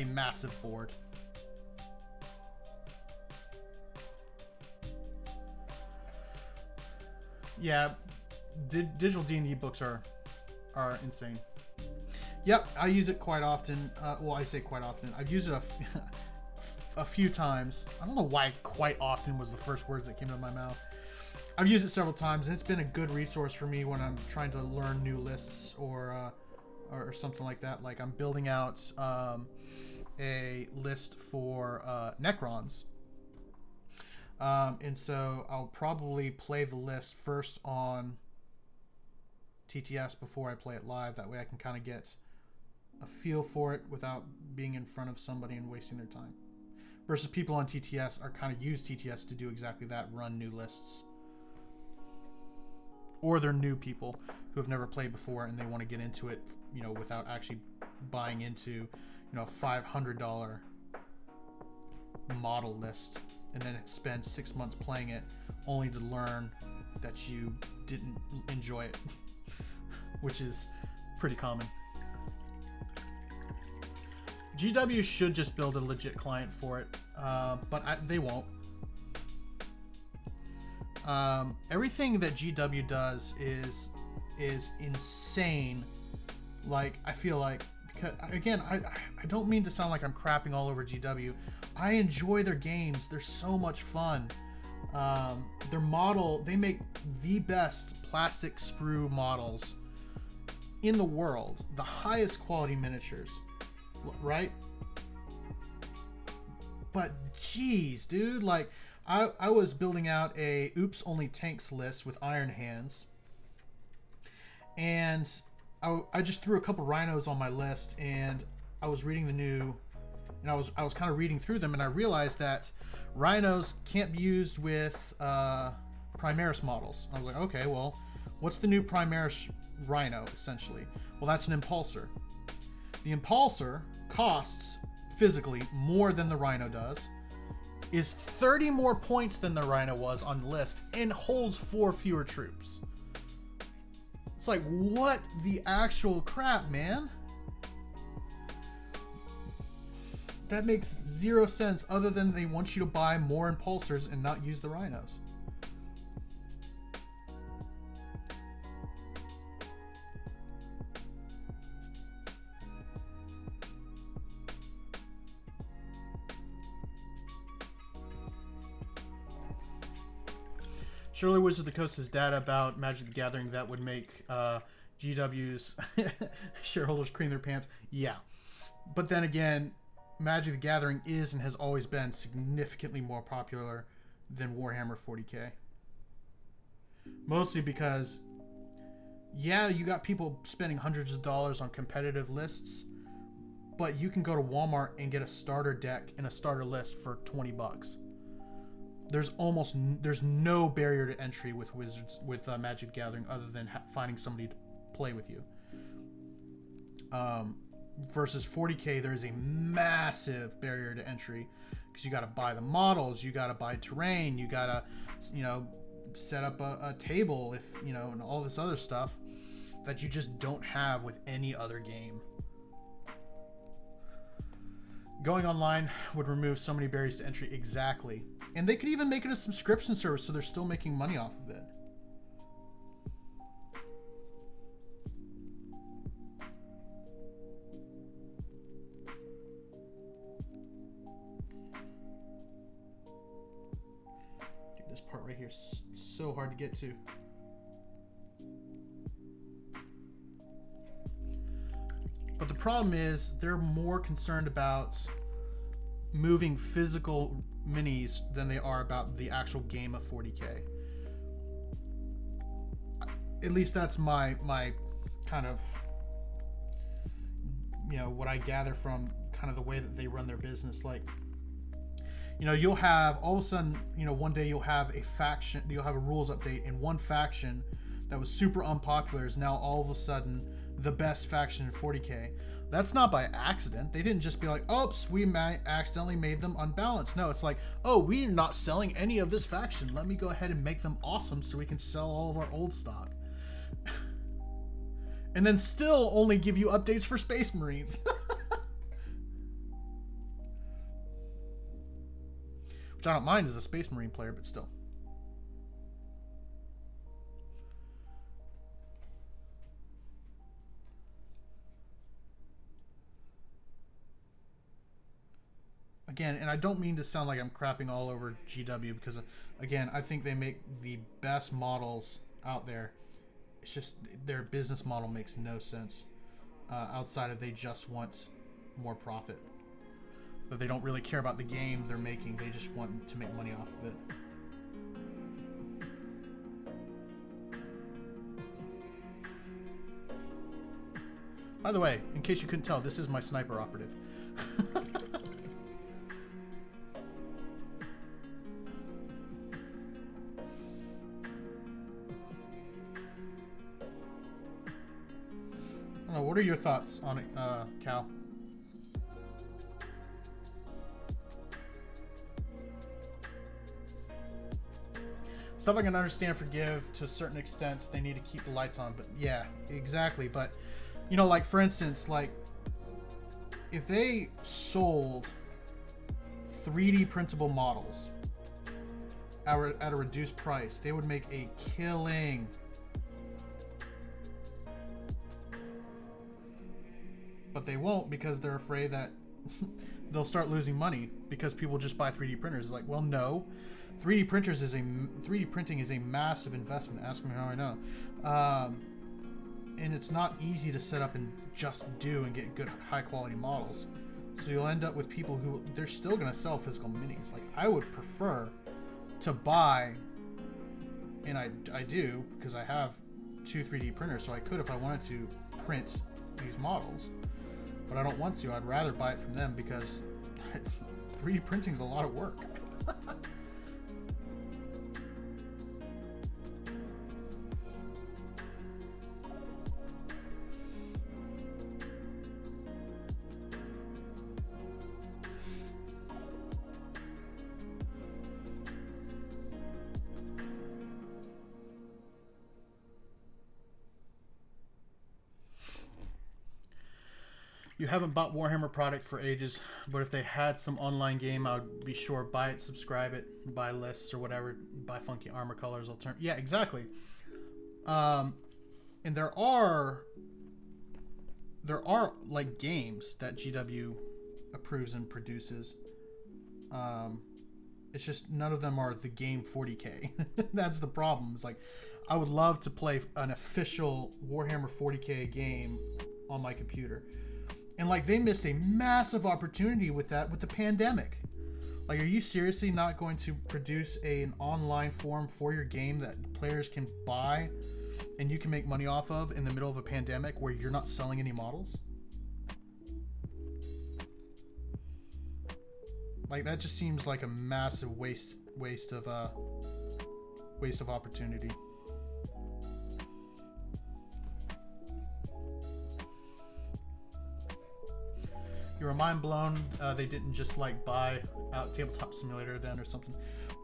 massive board. Yeah, digital D&D books are insane. Yep, I use it quite often. Well, I say quite often. I've used it a few times. I don't know why quite often was the first words that came out of my mouth. I've used it several times, and it's been a good resource for me when I'm trying to learn new lists or something like that. Like I'm building out a list for Necrons. And so I'll probably play the list first on TTS before I play it live. That way I can kind of get a feel for it without being in front of somebody and wasting their time. Versus people on TTS are kind of use TTS to do exactly that, run new lists. Or they're new people who have never played before and they want to get into it, you know, without actually buying into, you know, a $500 model list and then spend 6 months playing it only to learn that you didn't enjoy it, which is pretty common. GW should just build a legit client for it, but they won't. Everything that GW does is insane. Like, I feel like, because again, I don't mean to sound like I'm crapping all over GW. I enjoy their games. They're so much fun. Their model, they make the best plastic sprue models in the world. The highest quality miniatures, right? But geez, dude, like I was building out a Oops Only Tanks list with Iron Hands, and I just threw a couple rhinos on my list, and I was reading the new, and I was kind of reading through them, and I realized that rhinos can't be used with Primaris models. I was like, okay, well, what's the new Primaris rhino essentially? Well, that's an impulsor. The impulsor costs physically more than the rhino does, is 30 more points than the rhino was on the list, and holds 4 fewer troops. It's like, what the actual crap, man? That makes zero sense, other than they want you to buy more impulsors and not use the rhinos. Surely Wizards of the Coast has data about Magic the Gathering that would make GW's shareholders cream their pants. Yeah. But then again, Magic the Gathering is and has always been significantly more popular than Warhammer 40k. Mostly because, yeah, you got people spending hundreds of dollars on competitive lists, but you can go to Walmart and get a starter deck and a starter list for $20. There's no barrier to entry with Wizards, with Magic the Gathering, other than finding somebody to play with you. Versus 40k, there is a massive barrier to entry because you got to buy the models, you got to buy terrain, you got to, you know, set up a table, if you know, and all this other stuff that you just don't have with any other game. Going online would remove so many barriers to entry. Exactly. And they could even make it a subscription service so they're still making money off of it. Dude, this part right here is so hard to get to. But the problem is they're more concerned about moving physical minis than they are about the actual game of 40k. At least that's my kind of, you know, what I gather from kind of the way that they run their business. Like, you know, you'll have all of a sudden, you know, one day you'll have a faction, you'll have a rules update, and one faction that was super unpopular is now all of a sudden the best faction in 40k. That's not by accident. They didn't just be like, oops, we accidentally made them unbalanced. No, it's like, oh, we're not selling any of this faction. Let me go ahead and make them awesome so we can sell all of our old stock. And then still only give you updates for Space Marines. Which I don't mind as a Space Marine player, but still. Again, and I don't mean to sound like I'm crapping all over GW because, again, I think they make the best models out there. It's just their business model makes no sense outside of they just want more profit. But they don't really care about the game they're making. They just want to make money off of it. By the way, in case you couldn't tell, this is my sniper operative. I don't know, what are your thoughts on it, Cal? Stuff I can understand, forgive to a certain extent. They need to keep the lights on, but yeah, exactly. But you know, like for instance, like if they sold 3D printable models at a reduced price, they would make a killing. But they won't because they're afraid that they'll start losing money because people just buy 3D printers. It's like, well, no. 3D printing is a massive investment. Ask me how I know. And it's not easy to set up and just do and get good high quality models. So you'll end up with people who they're still going to sell physical minis. Like I would prefer to buy, and I do because I have 2 3D printers, so I could if I wanted to print these models. But I don't want to. I'd rather buy it from them because 3D printing is a lot of work. You haven't bought Warhammer product for ages, but if they had some online game, I would be sure buy it, subscribe it, buy lists or whatever, buy funky armor colors. Yeah, exactly. And there are like games that GW approves and produces. It's just none of them are the game 40K. That's the problem. It's like I would love to play an official Warhammer 40K game on my computer. And like they missed a massive opportunity with that with the pandemic. Like, are you seriously not going to produce an online form for your game that players can buy and you can make money off of in the middle of a pandemic where you're not selling any models? Like that just seems like a massive waste of opportunity. You were mind blown they didn't just like buy out Tabletop Simulator then or something,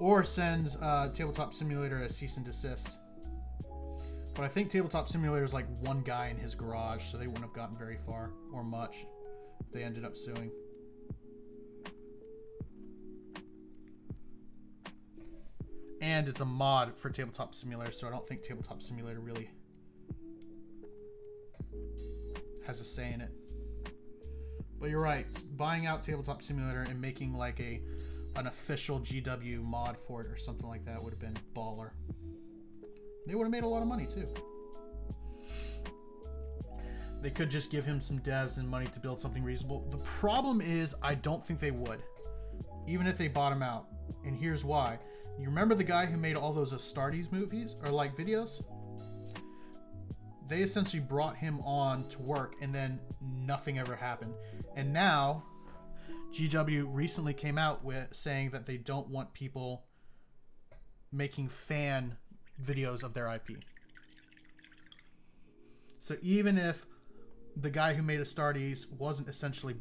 or send Tabletop Simulator a cease and desist. But I think Tabletop Simulator is like one guy in his garage, so they wouldn't have gotten very far or much if they ended up suing. And it's a mod for Tabletop Simulator, so I don't think Tabletop Simulator really has a say in it. But you're right, buying out Tabletop Simulator and making like an official GW mod for it or something like that would have been baller. They would have made a lot of money too. They could just give him some devs and money to build something reasonable. The problem is I don't think they would, even if they bought him out. And here's why. You remember the guy who made all those Astartes movies or like videos? They essentially brought him on to work and then nothing ever happened. And now GW recently came out with saying that they don't want people making fan videos of their IP. So even if the guy who made Astartes wasn't essentially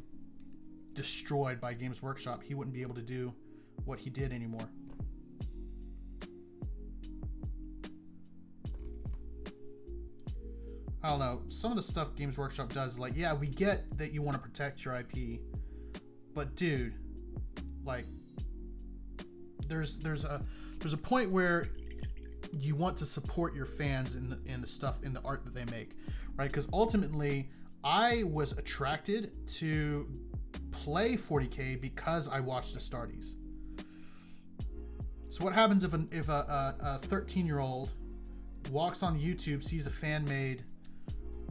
destroyed by Games Workshop, he wouldn't be able to do what he did anymore. I don't know. Some of the stuff Games Workshop does, like, yeah, we get that you want to protect your IP, but dude, like, there's a point where you want to support your fans in the stuff, in the art that they make, right? Because ultimately, I was attracted to play 40K because I watched Astartes. So what happens if a 13-year-old walks on YouTube, sees a fan-made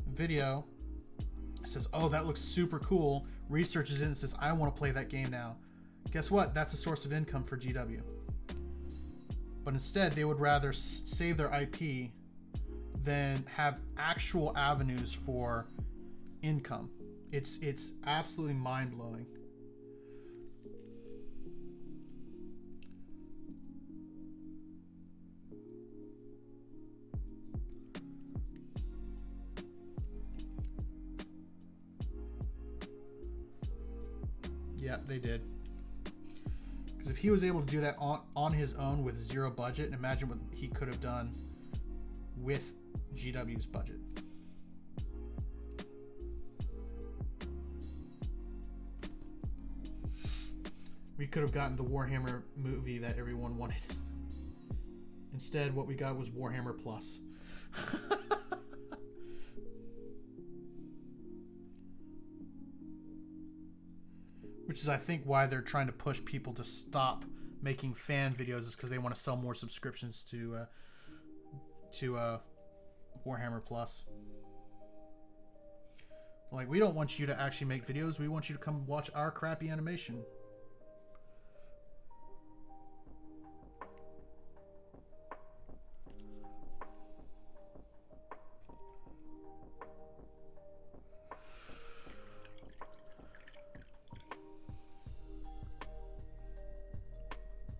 video, says, oh, that looks super cool, researches it and says, I want to play that game now. Guess what? That's a source of income for GW. But instead, they would rather save their IP than have actual avenues for income. It's absolutely mind-blowing. Yeah, they did. Because if he was able to do that on his own with zero budget, imagine what he could have done with GW's budget. We could have gotten the Warhammer movie that everyone wanted. Instead, what we got was Warhammer Plus. Which is, I think, why they're trying to push people to stop making fan videos, is because they want to sell more subscriptions to Warhammer Plus. Like, we don't want you to actually make videos. We want you to come watch our crappy animation.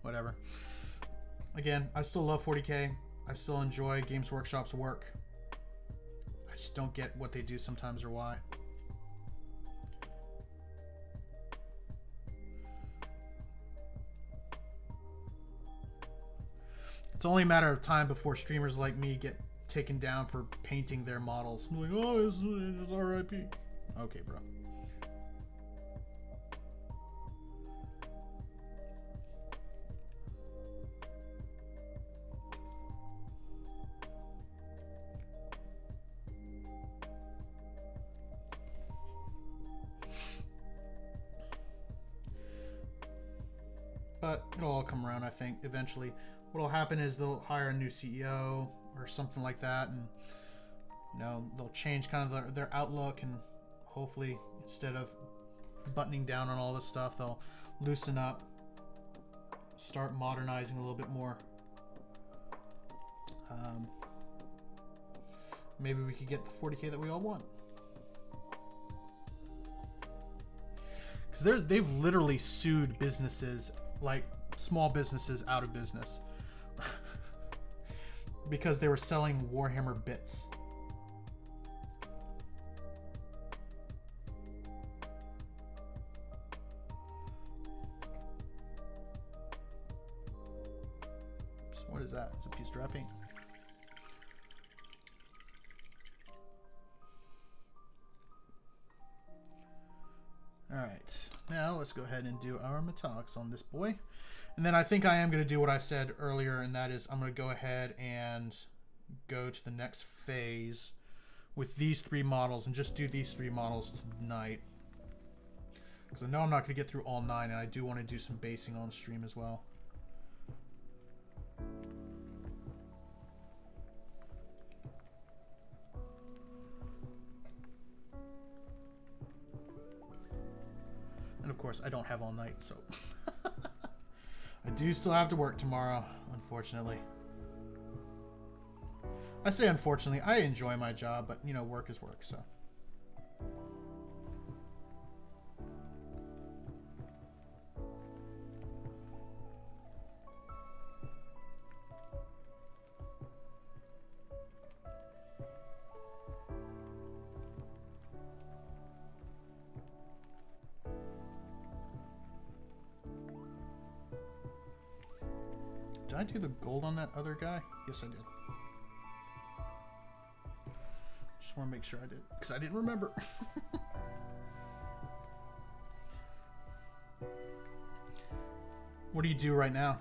Whatever. Again, I still love 40K. I still enjoy Games Workshop's work. I just don't get what they do sometimes or why. It's only a matter of time before streamers like me get taken down for painting their models. I'm like, oh, it's RIP. Okay, bro. But it'll all come around, I think, eventually. What'll happen is they'll hire a new CEO or something like that, and you know, they'll change kind of their outlook, and hopefully, instead of buttoning down on all this stuff, they'll loosen up, start modernizing a little bit more. Maybe we could get the 40K that we all want. Because they've literally sued businesses, like small businesses, out of business because they were selling Warhammer bits. Oops, what is that? It's a piece of dry paint. Alright, now let's go ahead and do our metallics on this boy. And then I think I am going to do what I said earlier, and that is I'm going to go ahead and go to the next phase with these three models and just do these three models tonight. Because I know I'm not going to get through all 9, and I do want to do some basing on stream as well. And of course, I don't have all night, so I do still have to work tomorrow, unfortunately. I say unfortunately, I enjoy my job, but you know, work is work, so. Did I do the gold on that other guy? Yes, I did. Just want to make sure I did, because I didn't remember. What do you do right now?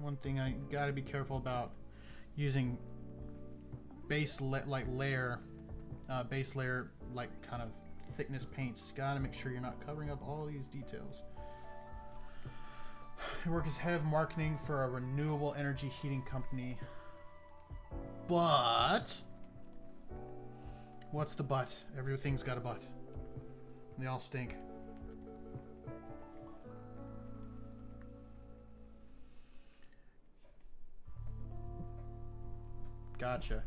One thing I gotta be careful about using base layer like kind of thickness paints. Gotta make sure you're not covering up all these details. I work as head of marketing for a renewable energy heating company. But what's the but? Everything's got a but. They all stink. Gotcha.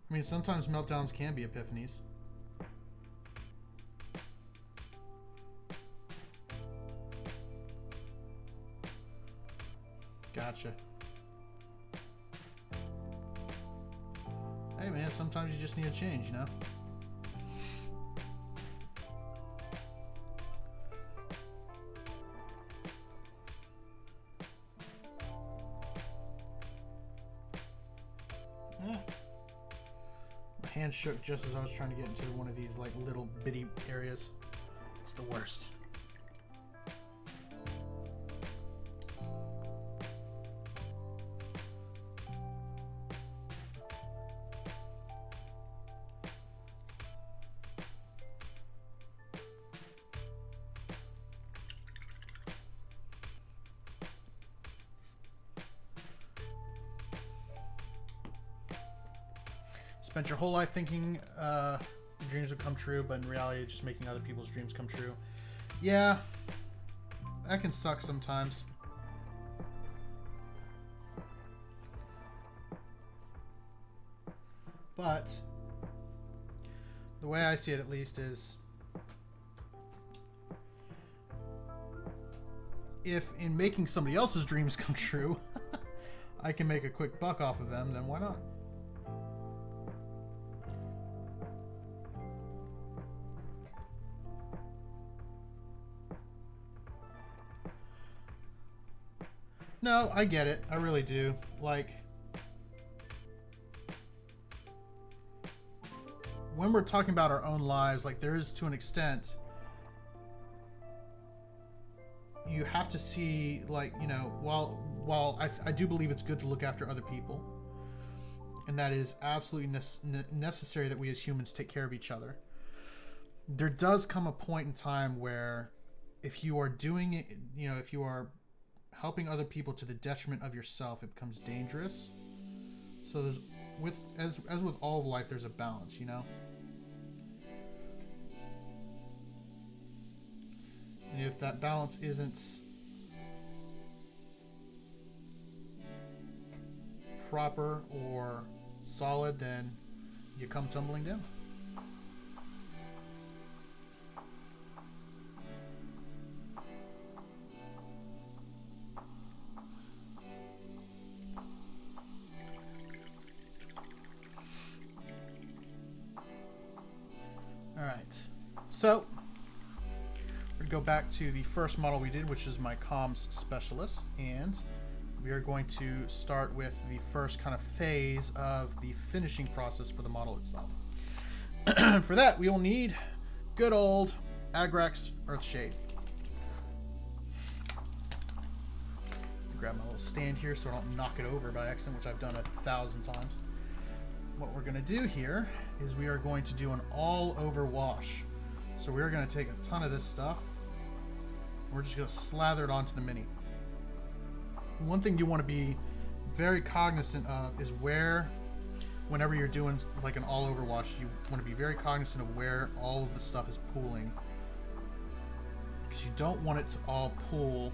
I mean, sometimes meltdowns can be epiphanies. Gotcha. Hey man, sometimes you just need a change, you know? Hand shook just as I was trying to get into one of these like little bitty areas. It's the worst. Spent your whole life thinking your dreams would come true, but in reality, it's just making other people's dreams come true. Yeah, that can suck sometimes. But the way I see it, at least, is if in making somebody else's dreams come true, I can make a quick buck off of them, then why not? No, I get it. I really do. Like, when we're talking about our own lives, like, there is, to an extent, you have to see, like, you know, while I do believe it's good to look after other people, and that is absolutely necessary that we as humans take care of each other, there does come a point in time where if you are doing it, you know, if you are helping other people to the detriment of yourself, it becomes dangerous. So there's, as with all of life, there's a balance, you know? And if that balance isn't proper or solid, then you come tumbling down. Alright, so we're going to go back to the first model we did, which is my comms specialist, and we are going to start with the first kind of phase of the finishing process for the model itself. For that, we will need good old Agrax Earthshade. Grab my little stand here so I don't knock it over by accident, which I've done 1,000 times. What we're going to do here is we are going to do an all-over wash. So we're going to take a ton of this stuff We're just going to slather it onto the Mini. One thing you want to be very cognizant of is where, whenever you're doing like an all-over wash, you want to be very cognizant of where all of the stuff is pooling. Because you don't want it to all pool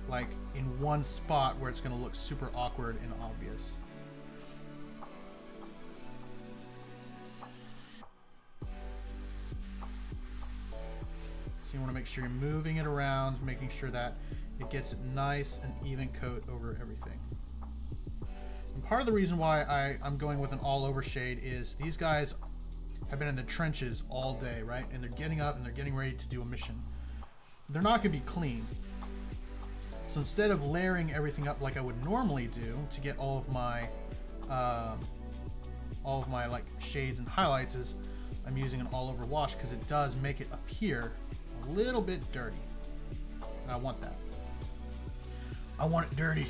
like in one spot where it's going to look super awkward and obvious. So you want to make sure you're moving it around, making sure that it gets a nice and even coat over everything. And part of the reason why I'm going with an all-over shade is these guys have been in the trenches all day, right? And they're getting up and they're getting ready to do a mission. They're not going to be clean. So instead of layering everything up like I would normally do to get all of my like shades and highlights, is I'm using an all-over wash because it does make it appear a little bit dirty. And I want that. I want it dirty.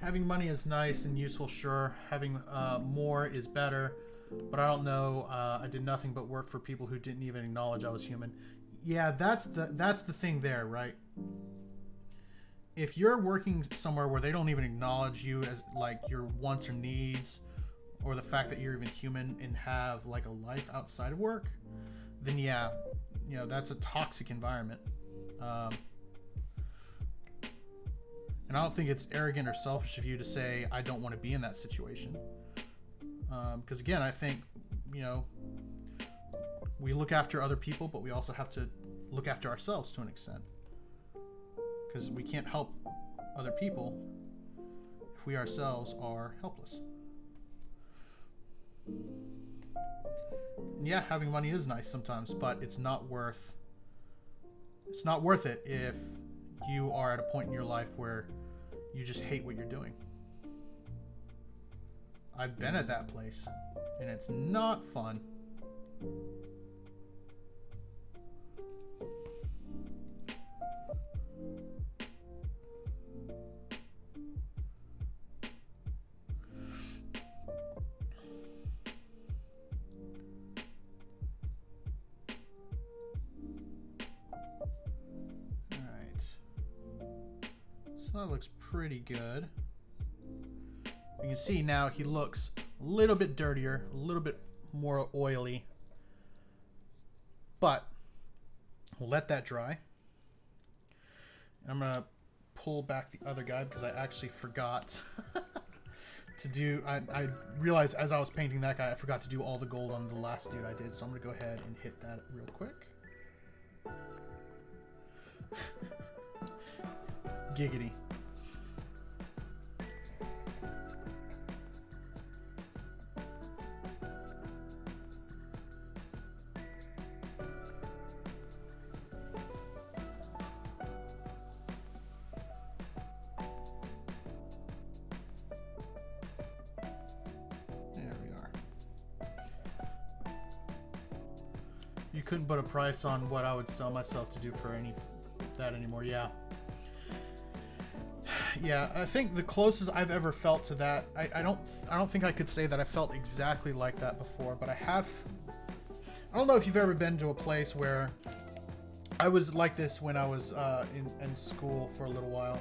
Having money is nice and useful, sure. Having more is better, but I don't know. I did nothing but work for people who didn't even acknowledge I was human. Yeah, that's the thing there, right? If you're working somewhere where they don't even acknowledge you as like your wants or needs, or the fact that you're even human and have like a life outside of work, then yeah, you know, that's a toxic environment. And I don't think it's arrogant or selfish of you to say, I don't want to be in that situation. Because again, I think, you know, we look after other people, but we also have to look after ourselves to an extent. Because we can't help other people if we ourselves are helpless. And yeah, having money is nice sometimes, but it's not worth it if you are at a point in your life where you just hate what you're doing. I've been at that place, and it's not fun. So that looks pretty good. You can see now he looks a little bit dirtier, a little bit more oily. But we'll let that dry. And I'm gonna pull back the other guy because I actually forgot to do. I realized as I was painting that guy, I forgot to do all the gold on the last dude I did. So I'm gonna go ahead and hit that real quick. Giggity. There we are. You couldn't put a price on what I would sell myself to do for that anymore. Yeah. Yeah, I think the closest I've ever felt to that, I don't think I could say that I felt exactly like that before, but I don't know if you've ever been to a place where I was like this when I was in school for a little while.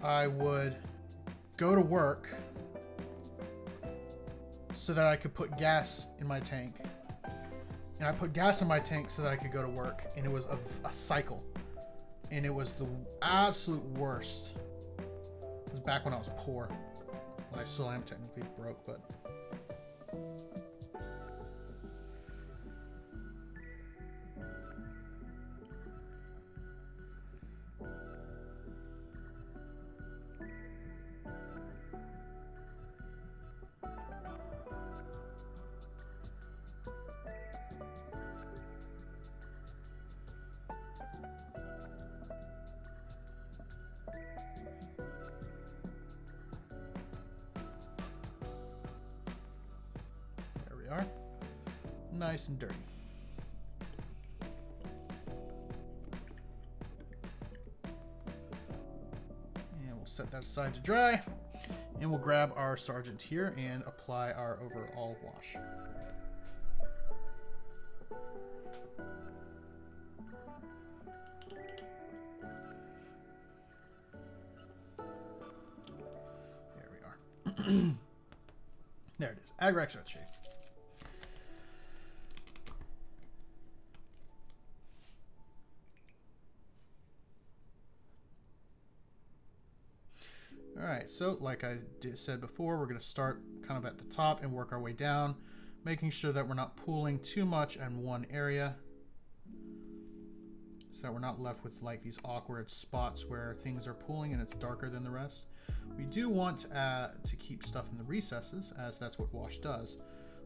I would go to work so that I could put gas in my tank. And I put gas in my tank so that I could go to work, and it was a cycle. And it was the absolute worst. It was back when I was poor. Well, I still am technically broke, but... are. nice and dirty. And we'll set that aside to dry. And we'll grab our Sargent here and apply our overall wash. There we are. There it is. Agrax Earthshade. Alright, so like I said before, we're going to start kind of at the top and work our way down, making sure that we're not pooling too much in one area, so that we're not left with like these awkward spots where things are pooling and it's darker than the rest. We do want to keep stuff in the recesses, as that's what wash does.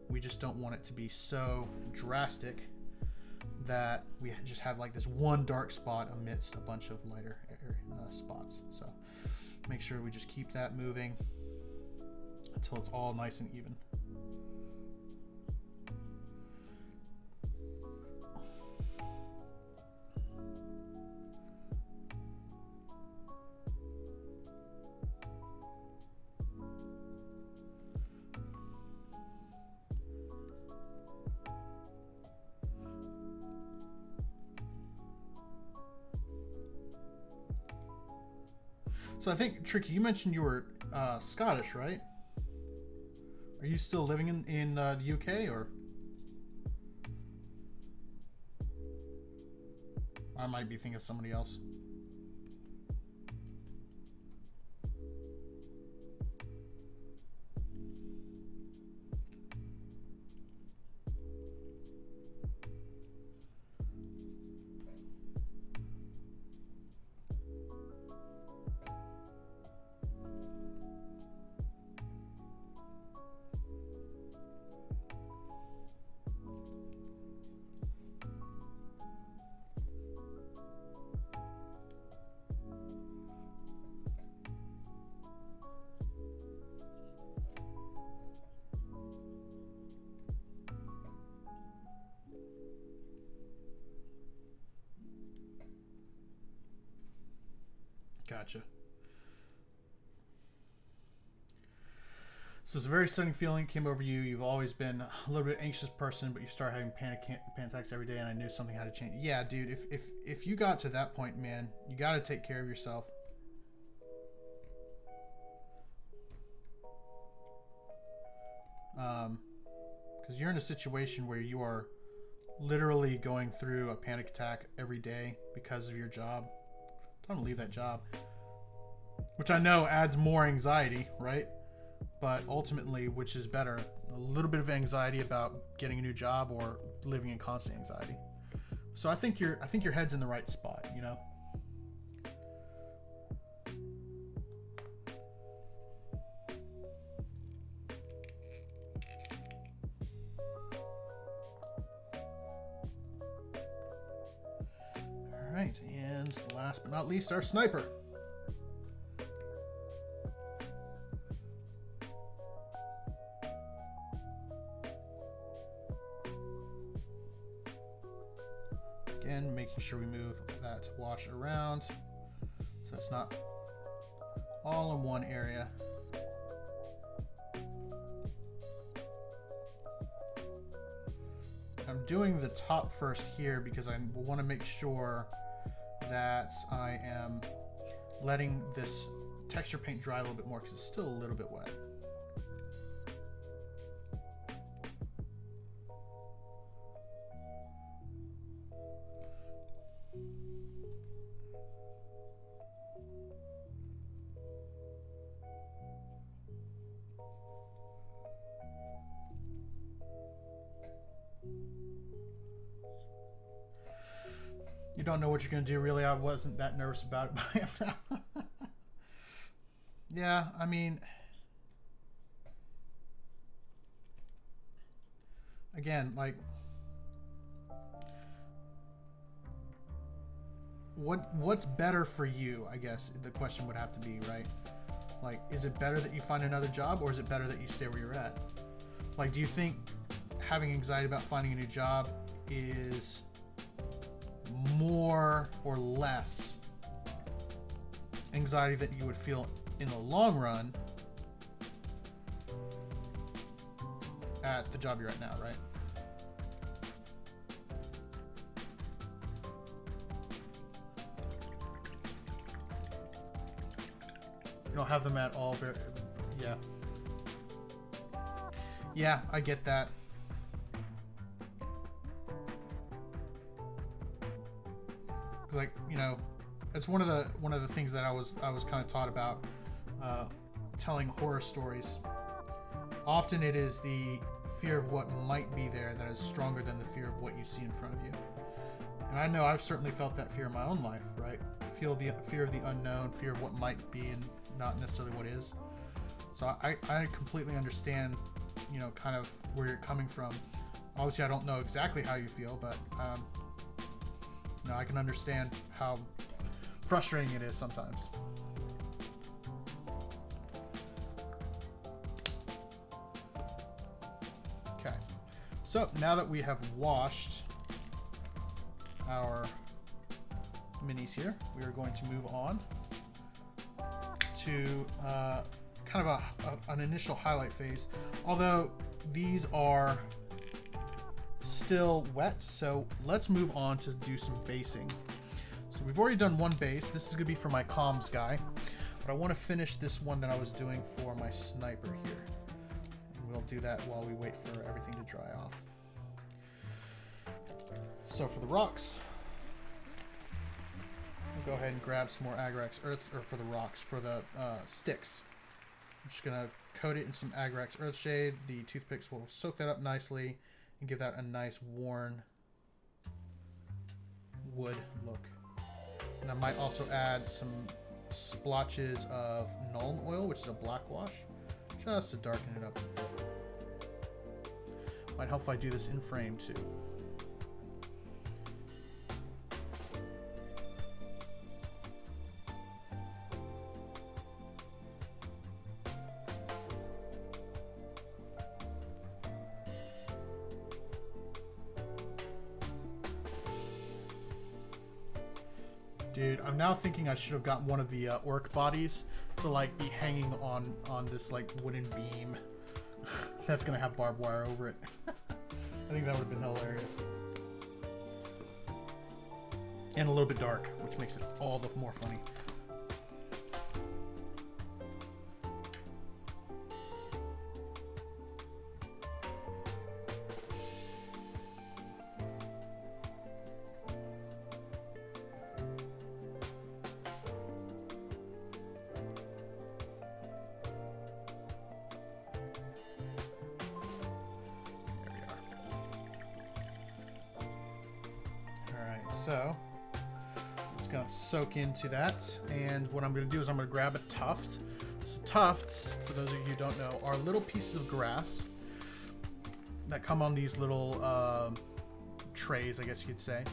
We just don't want it to be so drastic that we just have like this one dark spot amidst a bunch of lighter spots. So make sure we just keep that moving until it's all nice and even. So I think, Tricky, you mentioned you were Scottish, right? Are you still living in the UK, or? I might be thinking of somebody else. Gotcha. So it's a very sudden feeling came over you. You've always been a little bit anxious person, but you start having panic attacks every day, and I knew something had to change. Yeah, dude, if you got to that point, man, you got to take care of yourself. Because you're in a situation where you are literally going through a panic attack every day because of your job. Time to leave that job, which I know adds more anxiety, right? But ultimately, which is better, a little bit of anxiety about getting a new job or living in constant anxiety? So I think your head's in the right spot, you know. All right, and last but not least, our sniper. Again, making sure we move that wash around so it's not all in one area. I'm doing the top first here because I want to make sure that I am letting this texture paint dry a little bit more because it's still a little bit wet. You don't know what you're going to do, really. I wasn't that nervous about it, but I am now. Yeah, I mean, again, like, what's better for you, I guess the question would have to be, right? Like, is it better that you find another job, or is it better that you stay where you're at? Like, do you think having anxiety about finding a new job is more or less anxiety that you would feel in the long run at the job you're at now, right? You don't have them at all. Yeah. Yeah, I get that. Like, you know, it's one of the things that I was kind of taught about telling horror stories. Often it is the fear of what might be there that is stronger than the fear of what you see in front of you. And I know I've certainly felt that fear in my own life, right? Feel the fear of the unknown, fear of what might be and not necessarily what is. So I completely understand, you know, kind of where you're coming from. Obviously, I don't know exactly how you feel, but you know, I can understand how frustrating it is sometimes. Okay, so now that we have washed our minis here, we are going to move on to kind of an initial highlight phase, although these are still wet, so let's move on to do some basing. So we've already done one base. This is gonna be for my comms guy, but I want to finish this one that I was doing for my sniper here, and we'll do that while we wait for everything to dry off. So for the rocks, we'll go ahead and grab some more Agrax Earth, or for the rocks, for the sticks. I'm just gonna coat it in some Agrax Earthshade. The toothpicks will soak that up nicely and give that a nice worn wood look. And I might also add some splotches of Nuln Oil, which is a black wash, just to darken it up a bit. Might help if I do this in frame too. Dude, I'm now thinking I should have gotten one of the orc bodies to like be hanging on this like wooden beam that's gonna have barbed wire over it. I think that would have been hilarious. And a little bit dark, which makes it all the more funny. So it's gonna soak into that, and what I'm gonna do is I'm gonna grab a tuft. So tufts, for those of you who don't know, are little pieces of grass that come on these little trays, I guess you could say,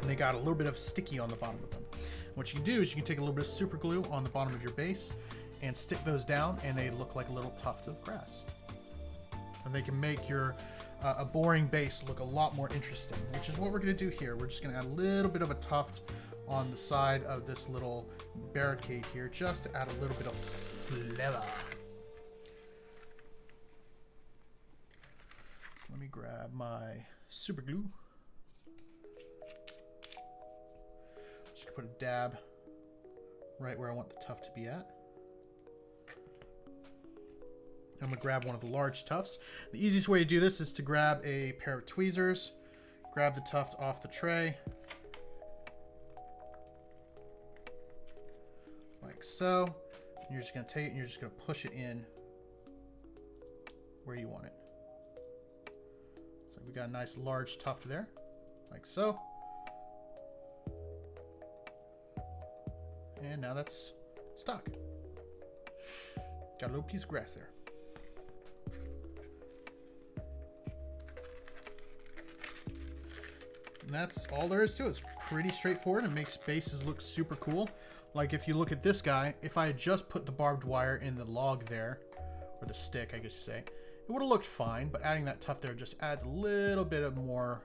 and they got a little bit of sticky on the bottom of them. What you can do is you can take a little bit of super glue on the bottom of your base and stick those down, and they look like a little tuft of grass, and they can make your a boring base look a lot more interesting, which is what we're going to do here. We're just going to add a little bit of a tuft on the side of this little barricade here, just to add a little bit of flavor. So let me grab my super glue. Just put a dab right where I want the tuft to be at. I'm gonna grab one of the large tufts. The easiest way to do this is to grab a pair of tweezers, grab the tuft off the tray, like so. And you're just gonna take it and you're just gonna push it in where you want it. So we got a nice large tuft there, like so. And now that's stuck. Got a little piece of grass there. And that's all there is to it. It's pretty straightforward. It makes bases look super cool. Like if you look at this guy, if I had just put the barbed wire in the log there, or the stick, I guess you say, It would have looked fine, but adding that tuft there just adds a little bit of more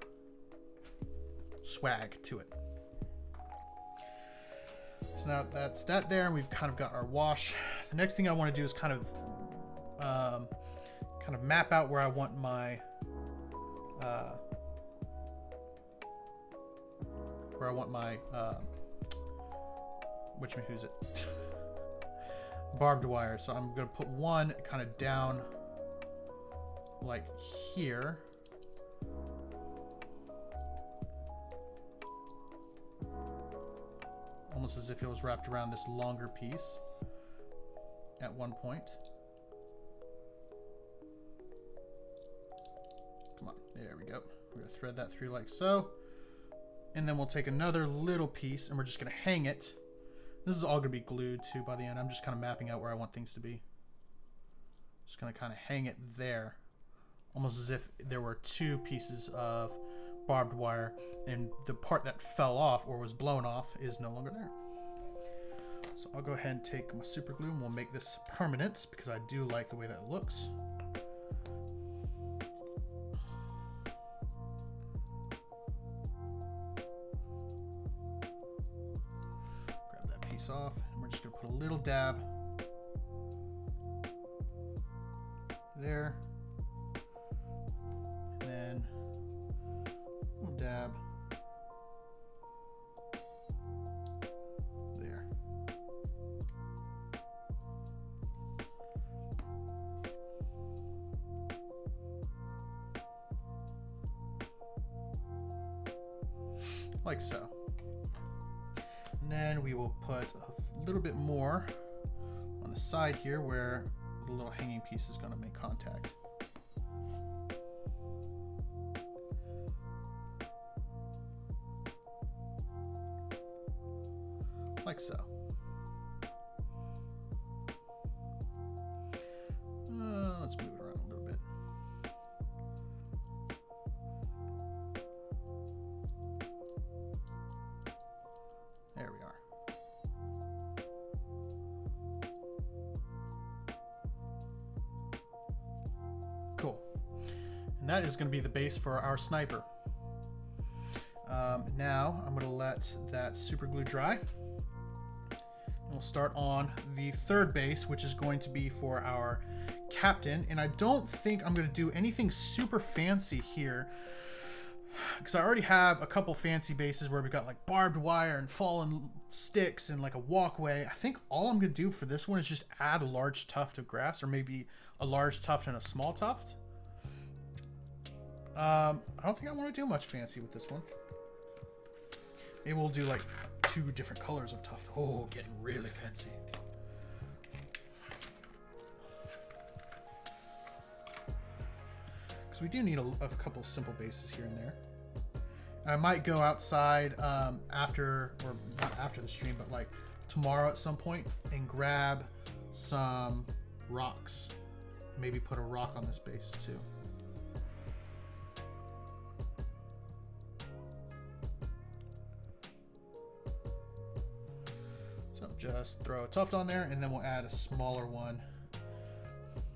swag to it. So now that's that there, and we've kind of got our wash. The next thing I want to do is kind of map out where I want my who's it? Barbed wire. So I'm going to put one kind of down like here. Almost as if it was wrapped around this longer piece at one point. Come on, there we go. We're gonna thread that through like so. And then we'll take another little piece and we're just gonna hang it. This is all gonna be glued too by the end. I'm just kind of mapping out where I want things to be. Just gonna kind of hang it there. Almost as if there were two pieces of barbed wire and the part that fell off or was blown off is no longer there. So I'll go ahead and take my super glue and we'll make this permanent because I do like the way that looks. Grab that piece off and we're just going to put a little dab there. And then we'll dab there. Like so. And then we will put a little bit more on the side here where the little hanging piece is going to make contact. Like so. Let's move it around a little bit. There we are. Cool. And that is going to be the base for our sniper. Now I'm going to let that super glue dry. We'll start on the third base, which is going to be for our captain. And I don't think I'm going to do anything super fancy here because I already have a couple fancy bases where we've got like barbed wire and fallen sticks and like a walkway. I think all I'm going to do for this one is just add a large tuft of grass, or maybe a large tuft and a small tuft. I don't think I want to do much fancy with this one. Maybe we'll do like 2 different colors of tuft. Oh, getting really fancy. Because we do need a couple simple bases here and there. And I might go outside after, or not after the stream, but like tomorrow at some point and grab some rocks. Maybe put a rock on this base too. So just throw a tuft on there and then we'll add a smaller one,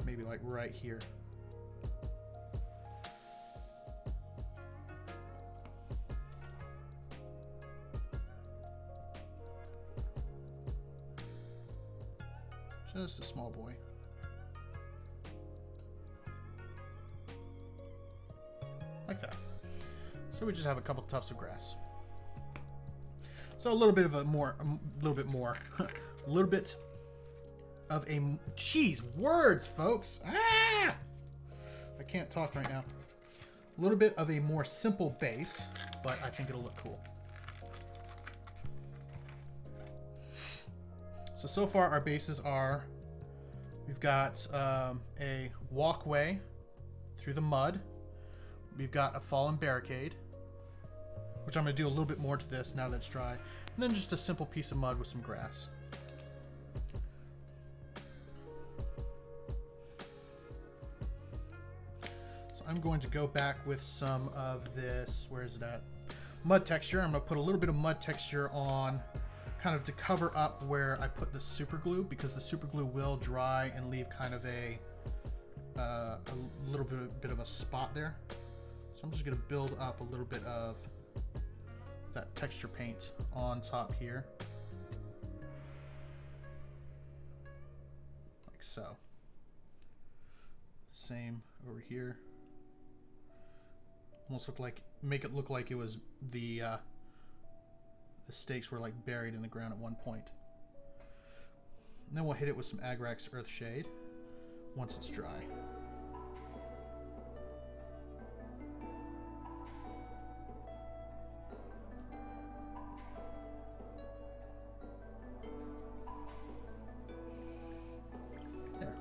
maybe like right here. Just a small boy. Like that. So we just have a couple tufts of grass. So a little bit of a little bit of a, geez, words, folks. Ah! I can't talk right now. A little bit of a more simple base, but I think it'll look cool. So far our bases are, we've got a walkway through the mud. We've got a fallen barricade, which I'm going to do a little bit more to this now that it's dry. And then just a simple piece of mud with some grass. So I'm going to go back with some of this, where is it at? Mud texture. I'm going to put a little bit of mud texture on, kind of to cover up where I put the super glue, because the super glue will dry and leave kind of a little bit of a spot there. So I'm just gonna build up a little bit of that texture paint on top here. Like so. Same over here. Almost make it look like it was the stakes were like buried in the ground at one point. And then we'll hit it with some Agrax Earthshade once it's dry. There.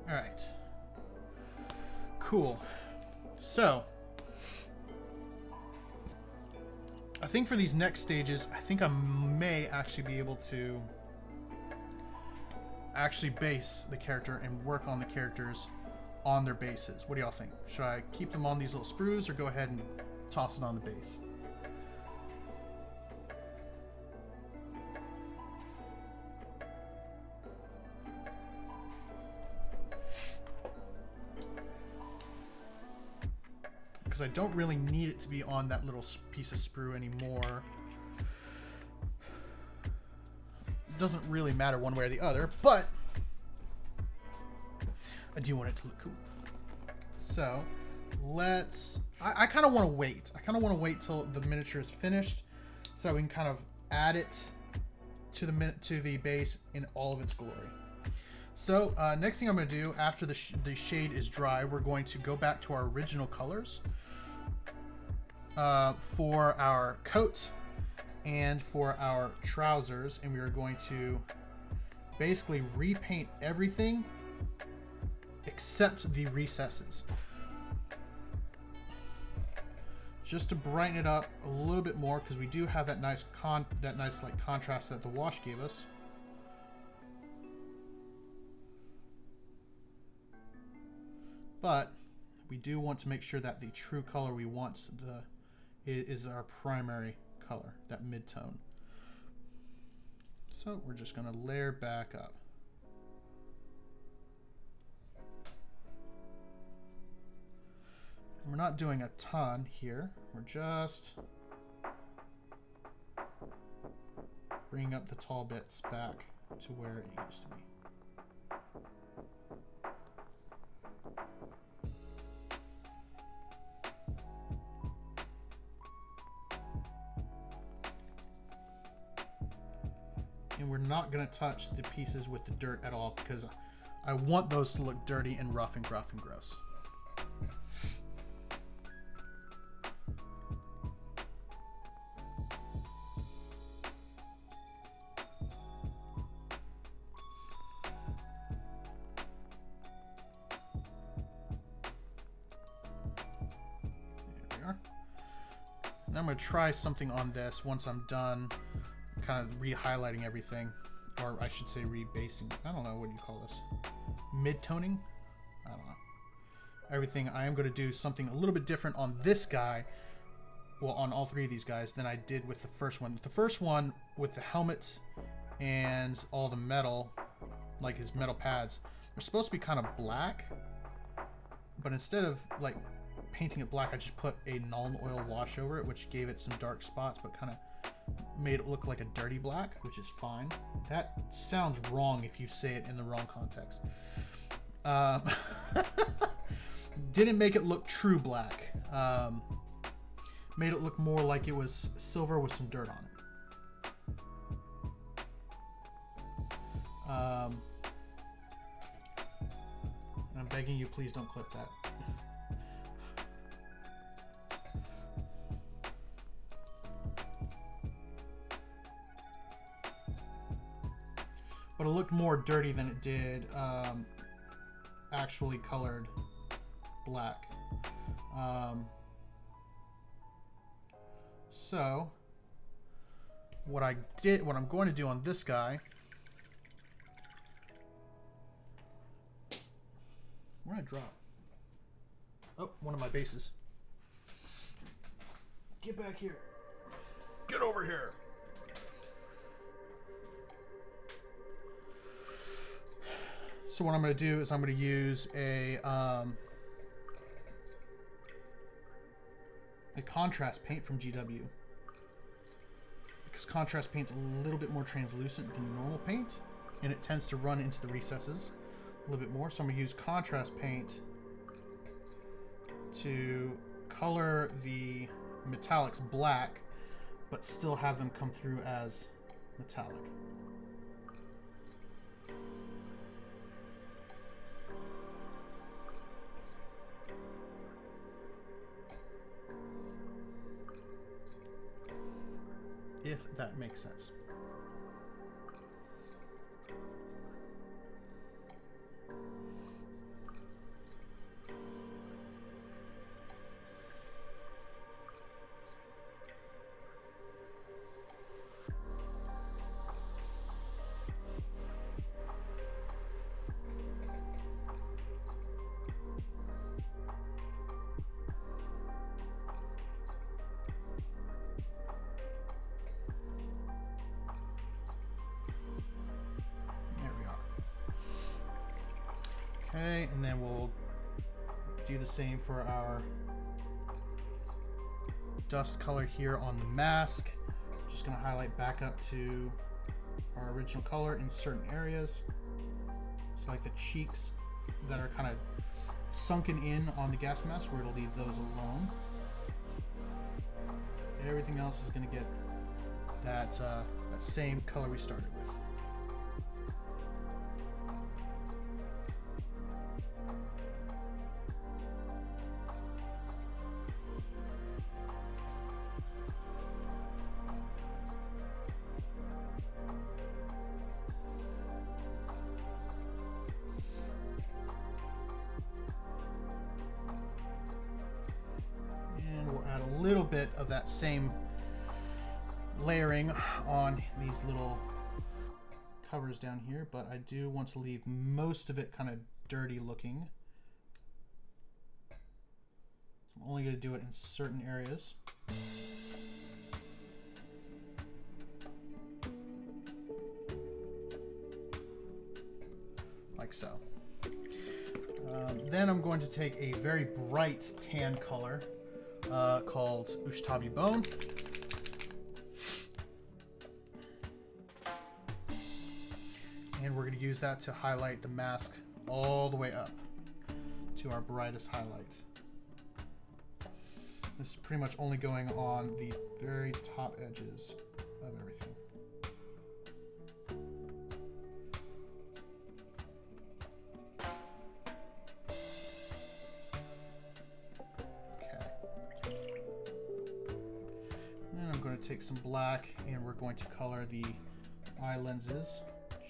All right. Cool. So, I think for these next stages, I think I may actually be able to actually base the character and work on the characters on their bases. What do y'all think? Should I keep them on these little sprues or go ahead and toss it on the base? Because I don't really need it to be on that little piece of sprue anymore. It doesn't really matter one way or the other, but I do want it to look cool. So let's, I kind of want to wait. I kind of want to wait till the miniature is finished so we can kind of add it to the base in all of its glory. So next thing I'm going to do after the shade is dry, we're going to go back to our original colors for our coat and for our trousers, and we are going to basically repaint everything except the recesses, just to brighten it up a little bit more, because we do have that nice like contrast that the wash gave us. But we do want to make sure that the true color we want is our primary color, that mid-tone. So we're just going to layer back up. And we're not doing a ton here. We're just bringing up the tall bits back to where it used to be. And we're not going to touch the pieces with the dirt at all, because I want those to look dirty and rough and gruff and gross. There we are. Now I'm going to try something on this once I'm done kind of re-highlighting everything, or I should say rebasing. I don't know, what do you call this? Mid-toning? I don't know. Everything. I am going to do something a little bit different on this guy, well, on all three of these guys, than I did with the first one. The first one with the helmet and all the metal, like his metal pads, they're supposed to be kind of black, but instead of like painting it black, I just put a Nuln Oil wash over it, which gave it some dark spots, but kind of made it look like a dirty black, which is fine. That sounds wrong if you say it in the wrong context. Didn't make it look true black. Made it look more like it was silver with some dirt on it. I'm begging you, please don't clip that. But it looked more dirty than it did actually colored black. So what I'm going to do on this guy, where did I drop? Oh, one of my bases. Get back here. Get over here. So what I'm going to do is I'm going to use a contrast paint from GW, because contrast paint's a little bit more translucent than normal paint, and it tends to run into the recesses a little bit more. So I'm going to use contrast paint to color the metallics black, but still have them come through as metallic. If that makes sense. Okay, and then we'll do the same for our dust color here on the mask. Just going to highlight back up to our original color in certain areas. So like the cheeks that are kind of sunken in on the gas mask, we're going to leave those alone. Everything else is going to get that, that same color we started with. Little bit of that same layering on these little covers down here, but I do want to leave most of it kind of dirty looking. I'm only going to do it in certain areas. Like so. Then I'm going to take a very bright tan color called Ushtabi Bone. And we're going to use that to highlight the mask all the way up to our brightest highlight. This is pretty much only going on the very top edges of everything. Take some black and we're going to color the eye lenses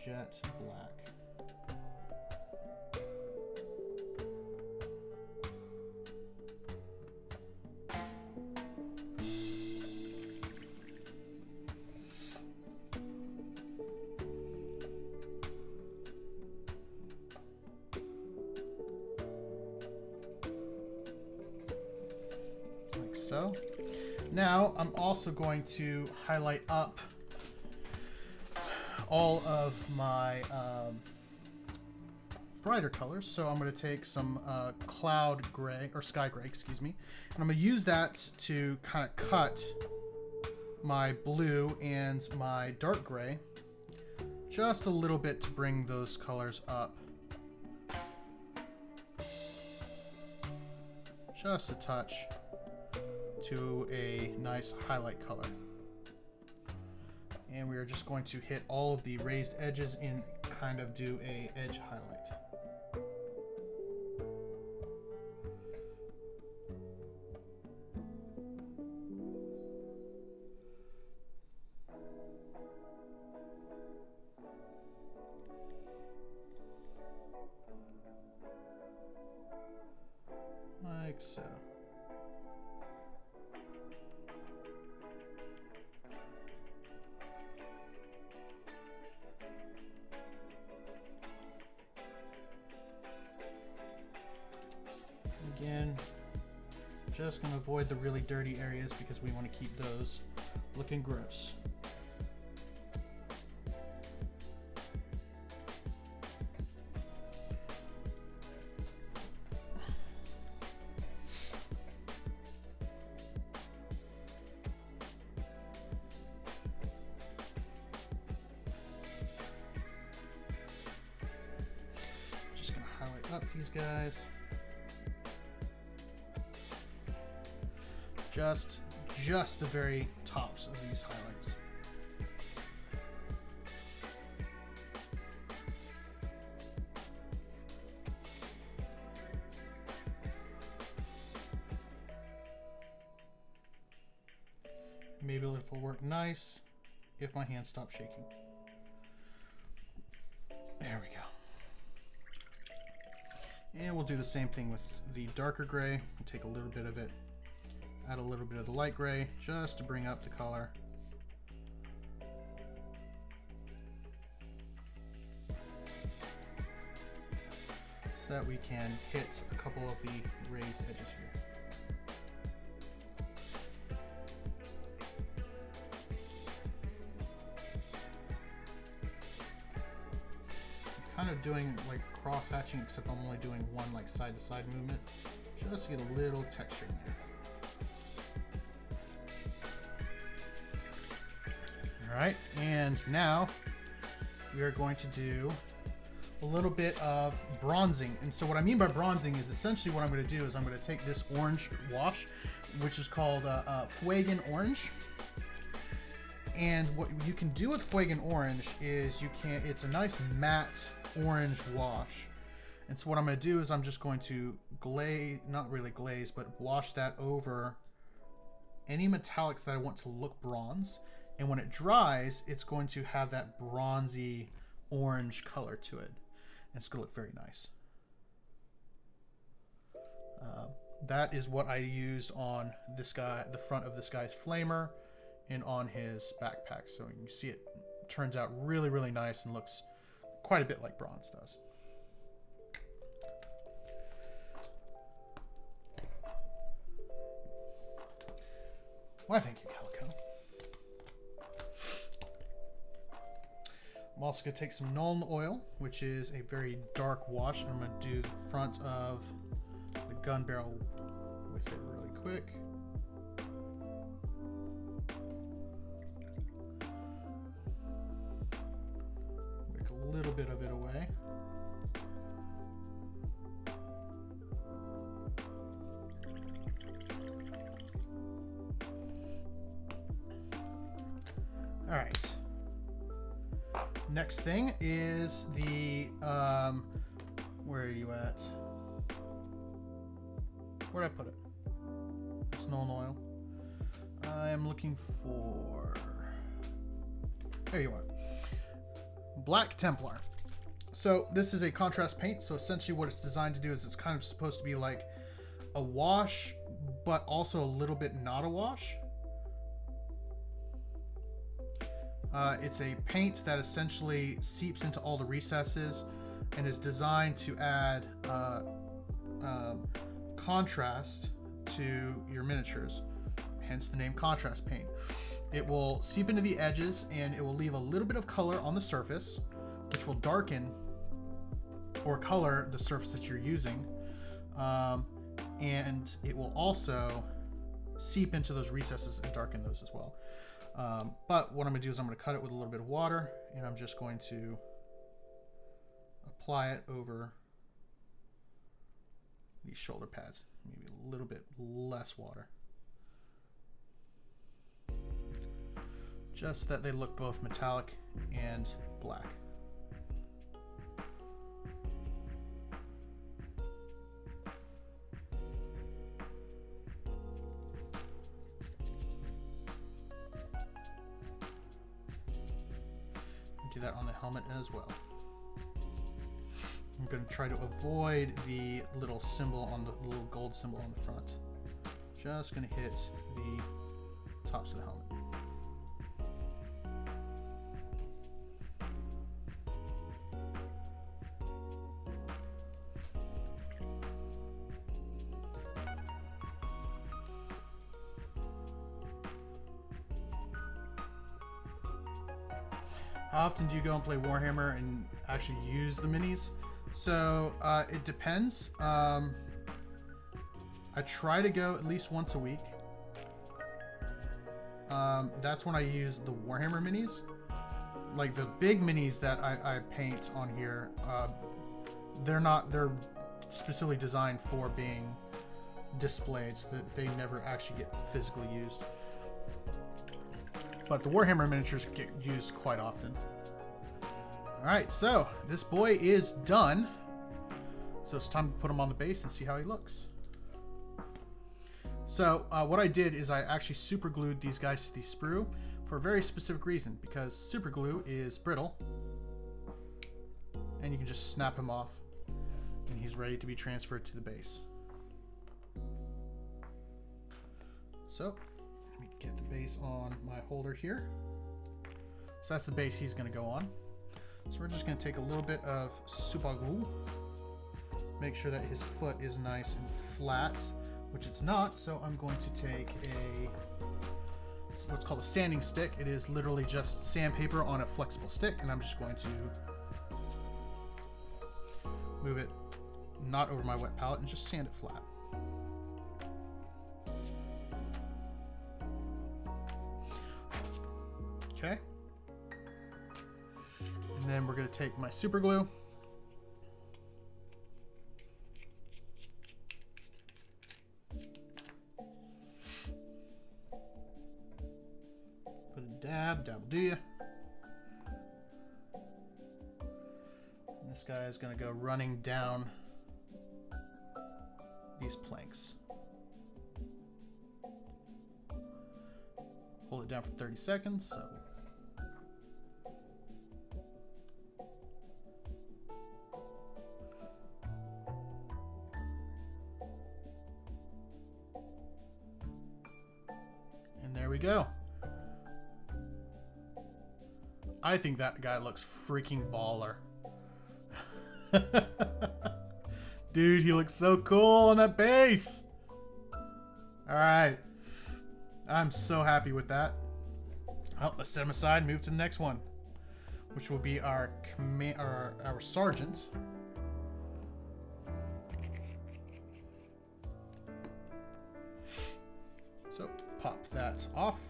jet black. Like so. Now, I'm also going to highlight up all of my brighter colors. So I'm going to take some cloud gray, or sky gray, excuse me, and I'm going to use that to kind of cut my blue and my dark gray just a little bit to bring those colors up. Just a touch. To a nice highlight color. And we are just going to hit all of the raised edges and kind of do a edge highlight. Like so. Again, just going to avoid the really dirty areas because we want to keep those looking gross. up these guys. Just the very tops of these highlights. Maybe it will work nice if my hand stops shaking. There we go. And we'll do the same thing with the darker gray. Take a little bit of it, add a little bit of the light gray just to bring up the color. So that we can hit a couple of the raised edges here. Kind of doing like cross hatching, except I'm only doing one like side to side movement just to get a little texture in there. All right, and now we are going to do a little bit of bronzing. And so what I mean by bronzing is essentially what I'm going to do is I'm going to take this orange wash, which is called Fuegan Orange. And what you can do with Fuegan Orange is it's a nice matte orange wash. And so what I'm going to do is I'm just going to not really glaze, but wash that over any metallics that I want to look bronze. And when it dries, it's going to have that bronzy orange color to it. And it's going to look very nice. That is what I used on this guy, the front of this guy's flamer, and on his backpack. So you can see it turns out really, really nice and looks quite a bit like bronze does. Why, thank you, Calico. I'm also going to take some Nuln Oil, which is a very dark wash, and I'm going to do the front of the gun barrel with it really quick. Make a little bit of it away. All right. Next thing is the, where are you at? Where'd I put it? It's Nuln Oil. I am looking for, there you are. Black Templar. So this is a contrast paint. So essentially what it's designed to do is it's kind of supposed to be like a wash, but also a little bit not a wash. It's a paint that essentially seeps into all the recesses and is designed to add contrast to your miniatures, hence the name contrast paint. It will seep into the edges and it will leave a little bit of color on the surface, which will darken or color the surface that you're using. And it will also seep into those recesses and darken those as well. But what I'm going to do is I'm going to cut it with a little bit of water, and I'm just going to apply it over these shoulder pads. Maybe a little bit less water. Just that they look both metallic and black. Do that on the helmet as well. I'm going to try to avoid the little symbol on the little gold symbol on the front. Just going to hit the tops of the helmet. How often do you go and play Warhammer and actually use the minis? So it depends. I try to go at least once a week. That's when I use the Warhammer minis. Like the big minis that I paint on here, they're specifically designed for being displayed so that they never actually get physically used. But the Warhammer miniatures get used quite often. Alright, so this boy is done. So it's time to put him on the base and see how he looks. So what I did is I actually super glued these guys to the sprue for a very specific reason, because super glue is brittle and you can just snap him off and he's ready to be transferred to the base. So let me get the base on my holder here. So that's the base he's going to go on. So we're just going to take a little bit of super glue, make sure that his foot is nice and flat, which it's not. So I'm going to take what's called a sanding stick. It is literally just sandpaper on a flexible stick, and I'm just going to move it not over my wet palette and just sand it flat. Okay. And then we're going to take my super glue. Put a dab, that'll do ya. And this guy is going to go running down these planks. Hold it down for 30 seconds. So and there we go. I think that guy looks freaking baller. Dude, he looks so cool on that base. All right. I'm so happy with that. Well, let's set him aside and move to the next one, which will be our sergeant. So pop that off.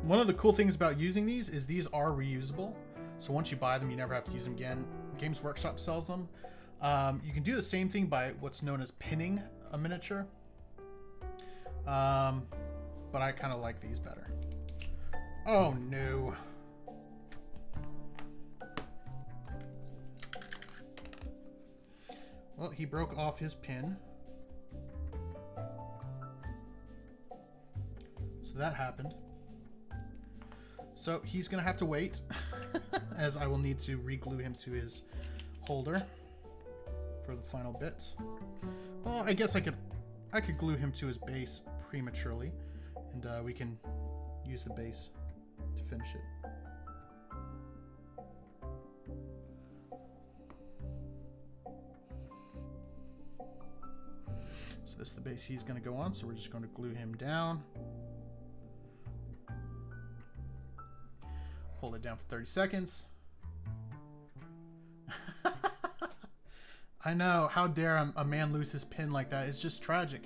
One of the cool things about using these is these are reusable. So once you buy them, you never have to use them again. Games Workshop sells them. You can do the same thing by what's known as pinning a miniature. But I kind of like these better. Oh no. Well, he broke off his pin. So that happened. So he's gonna have to wait as I will need to re-glue him to his holder for the final bits. Well, I guess I could glue him to his base prematurely, and we can use the base to finish it. So this is the base he's going to go on, so we're just going to glue him down. Hold it down for 30 seconds. I know, how dare a man lose his pin like that? It's just tragic.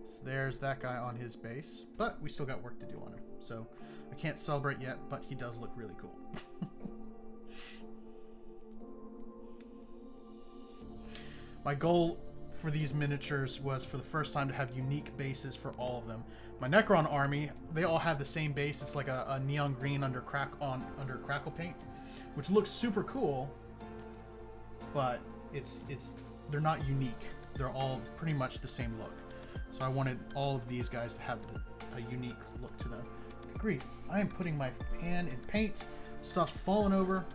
So there's that guy on his base, but we still got work to do on him. So I can't celebrate yet, but he does look really cool. My goal for these miniatures was for the first time to have unique bases for all of them. My Necron army, they all have the same base. It's like a neon green under crackle paint, which looks super cool, but they're not unique. They're all pretty much the same look. So I wanted all of these guys to have a unique look to them. Good grief, I am putting my pan in paint. Stuff's falling over.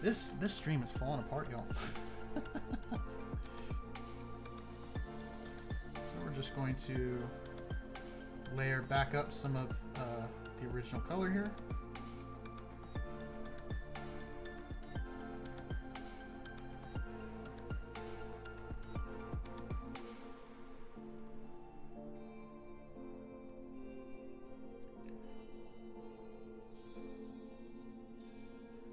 This stream is falling apart, y'all. So we're just going to layer back up some of the original color here.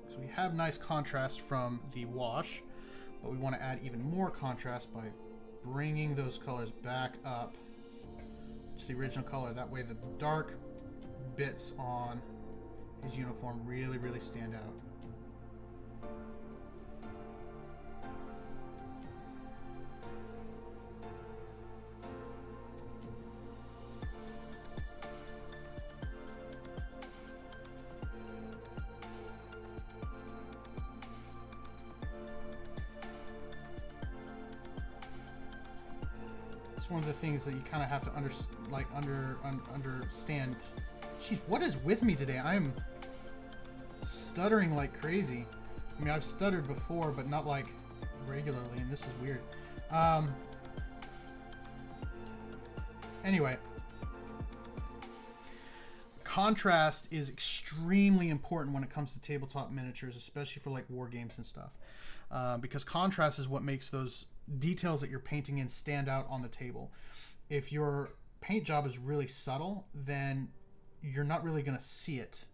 So we have nice contrast from the wash, but we want to add even more contrast by bringing those colors back up to the original color. That way the dark bits on his uniform really, really stand out. one of the things that you kind of have to understand. Jeez, what is with me today? I am stuttering like crazy. I mean, I've stuttered before, but not like regularly, and this is weird. Anyway, contrast is extremely important when it comes to tabletop miniatures, especially for like war games and stuff, because contrast is what makes those details that you're painting in stand out on the table. If your paint job is really subtle, then you're not really going to see it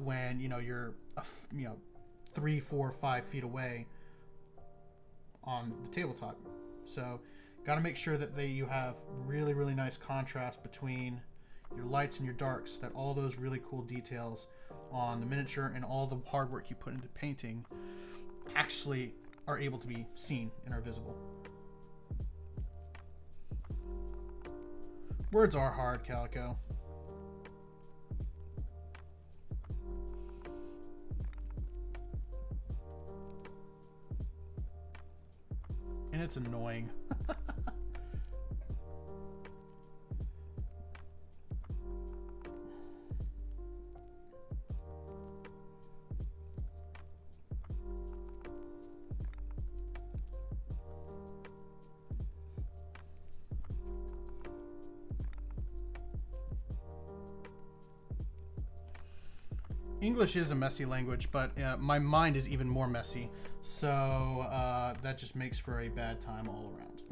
when you're 3, 4, 5 feet away on the tabletop. So got to make sure that you have really, really nice contrast between your lights and your darks, that all those really cool details on the miniature and all the hard work you put into painting actually are able to be seen and are visible. Words are hard, Calico. And it's annoying. English is a messy language, but my mind is even more messy, so that just makes for a bad time all around.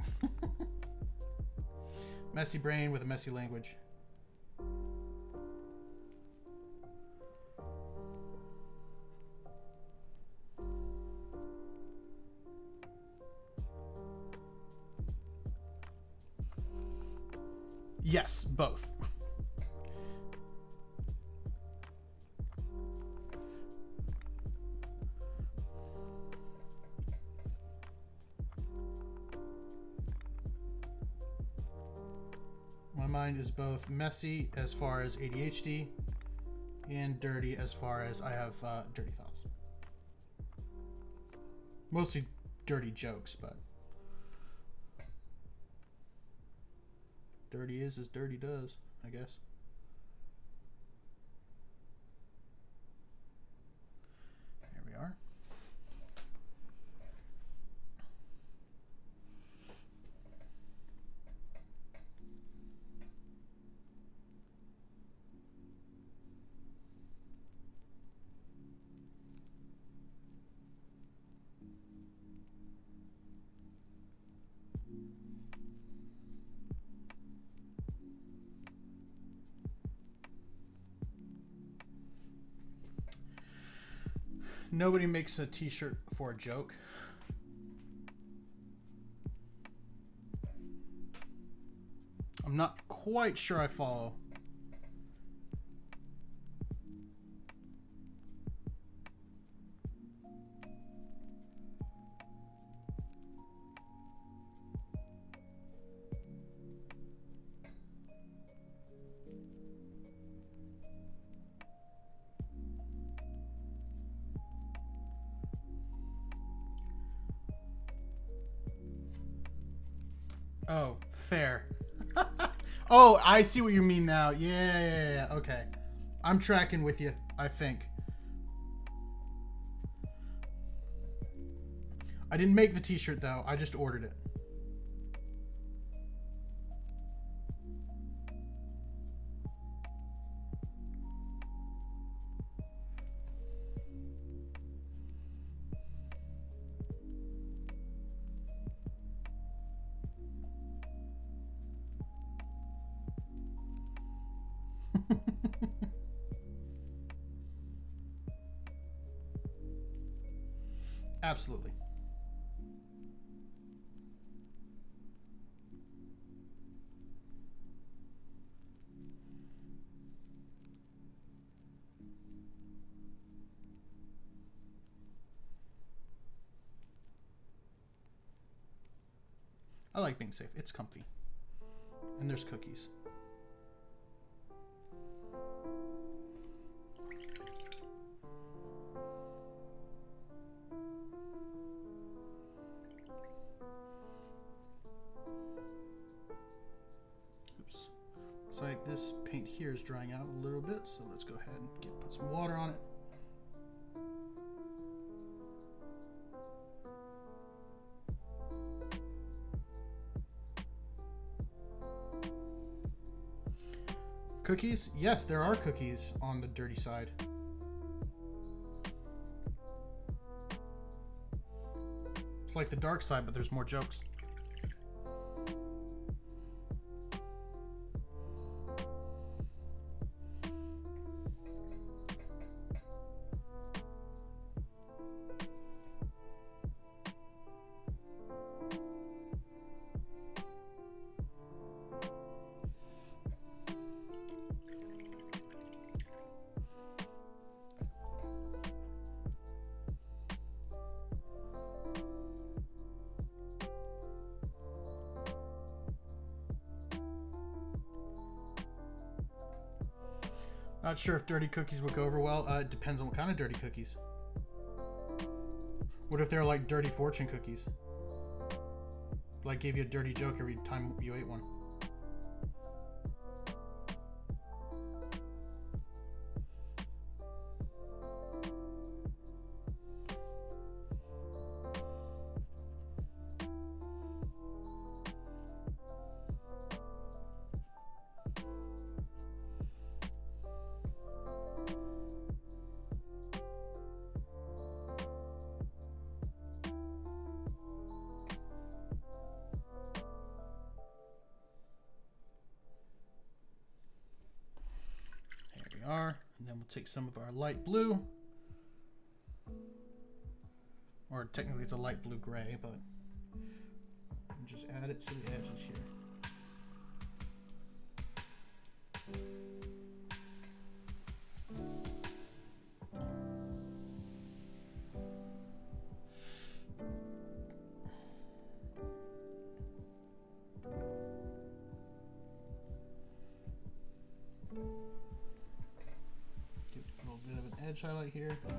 Messy brain with a messy language. Yes, both. My mind is both messy as far as ADHD and dirty as far as I have dirty thoughts. Mostly dirty jokes, but dirty is as dirty does, I guess. There we are. Nobody makes a t-shirt for a joke. I'm not quite sure I follow. Oh, fair. Oh, I see what you mean now. Yeah. Okay. I'm tracking with you, I think. I didn't make the t-shirt, though. I just ordered it. Absolutely. I like being safe. It's comfy. And there's cookies. this paint here is drying out a little bit, so let's go ahead and put some water on it. Cookies? Yes, there are cookies on the dirty side. It's like the dark side, but there's more jokes. Not sure if dirty cookies would go over well. It depends on what kind of dirty cookies. What if they're like dirty fortune cookies? Like gave you a dirty joke every time you ate one. Are, and then we'll take some of our light blue, or technically it's a light blue gray, but just add it to the edges here. Highlight here, like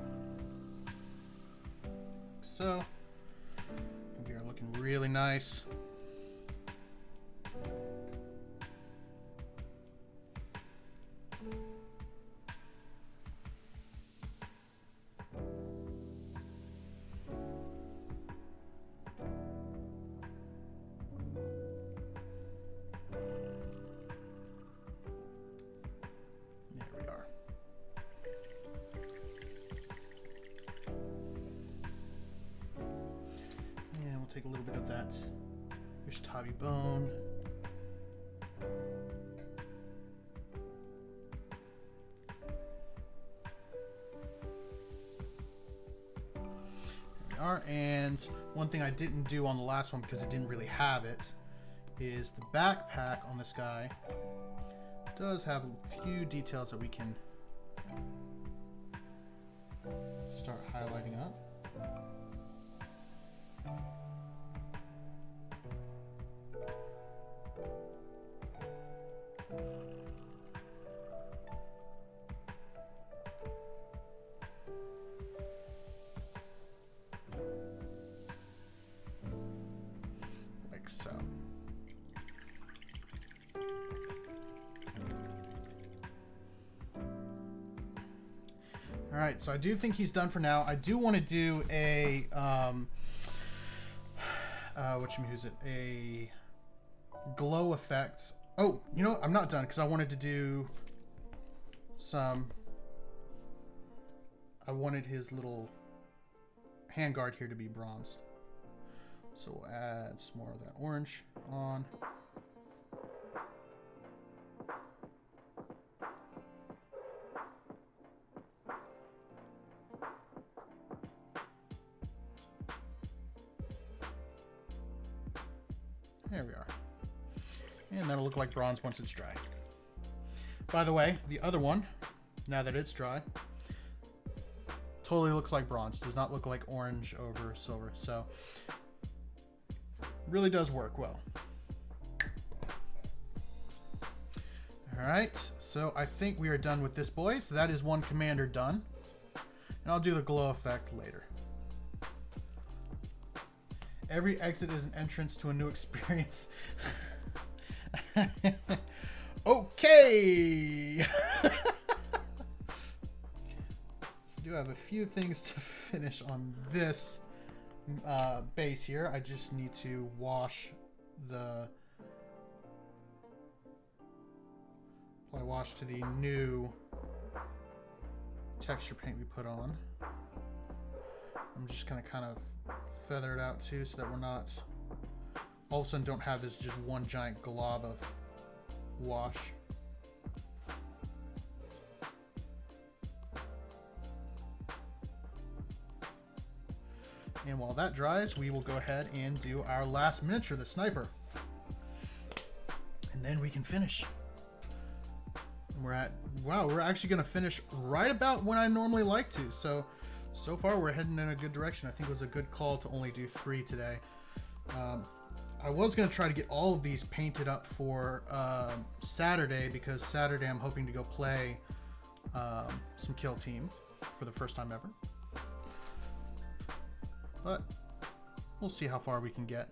so. We are looking really nice. Take a little bit of that. Here's Tavi Bone. There we are. And one thing I didn't do on the last one because it didn't really have it is the backpack on this guy does have a few details that we can start highlighting up. Like so. All right, so I do think he's done for now. I do want to do a a glow effect. Oh, you know what? I'm not done because I wanted to do some. I wanted his little handguard here to be bronzed. So we'll add some more of that orange on. There we are. And that'll look like bronze once it's dry. By the way, the other one, now that it's dry, totally looks like bronze. Does not look like orange over silver. So really does work well. All right, so I think we are done with this boy. So that is one commander done. And I'll do the glow effect later. Every exit is an entrance to a new experience. Okay. So I do have a few things to finish on this base here. I just need to wash the apply wash to the new texture paint we put on. I'm just gonna kind of feather it out too, so that we're not all of a sudden don't have this just one giant glob of wash. And while that dries, we will go ahead and do our last miniature, the sniper. And then we can finish. And we're at, wow, we're actually gonna finish right about when I normally like to. So far we're heading in a good direction. I think it was a good call to only do 3 today. I was gonna try to get all of these painted up for Saturday, because Saturday I'm hoping to go play some Kill Team for the first time ever. But we'll see how far we can get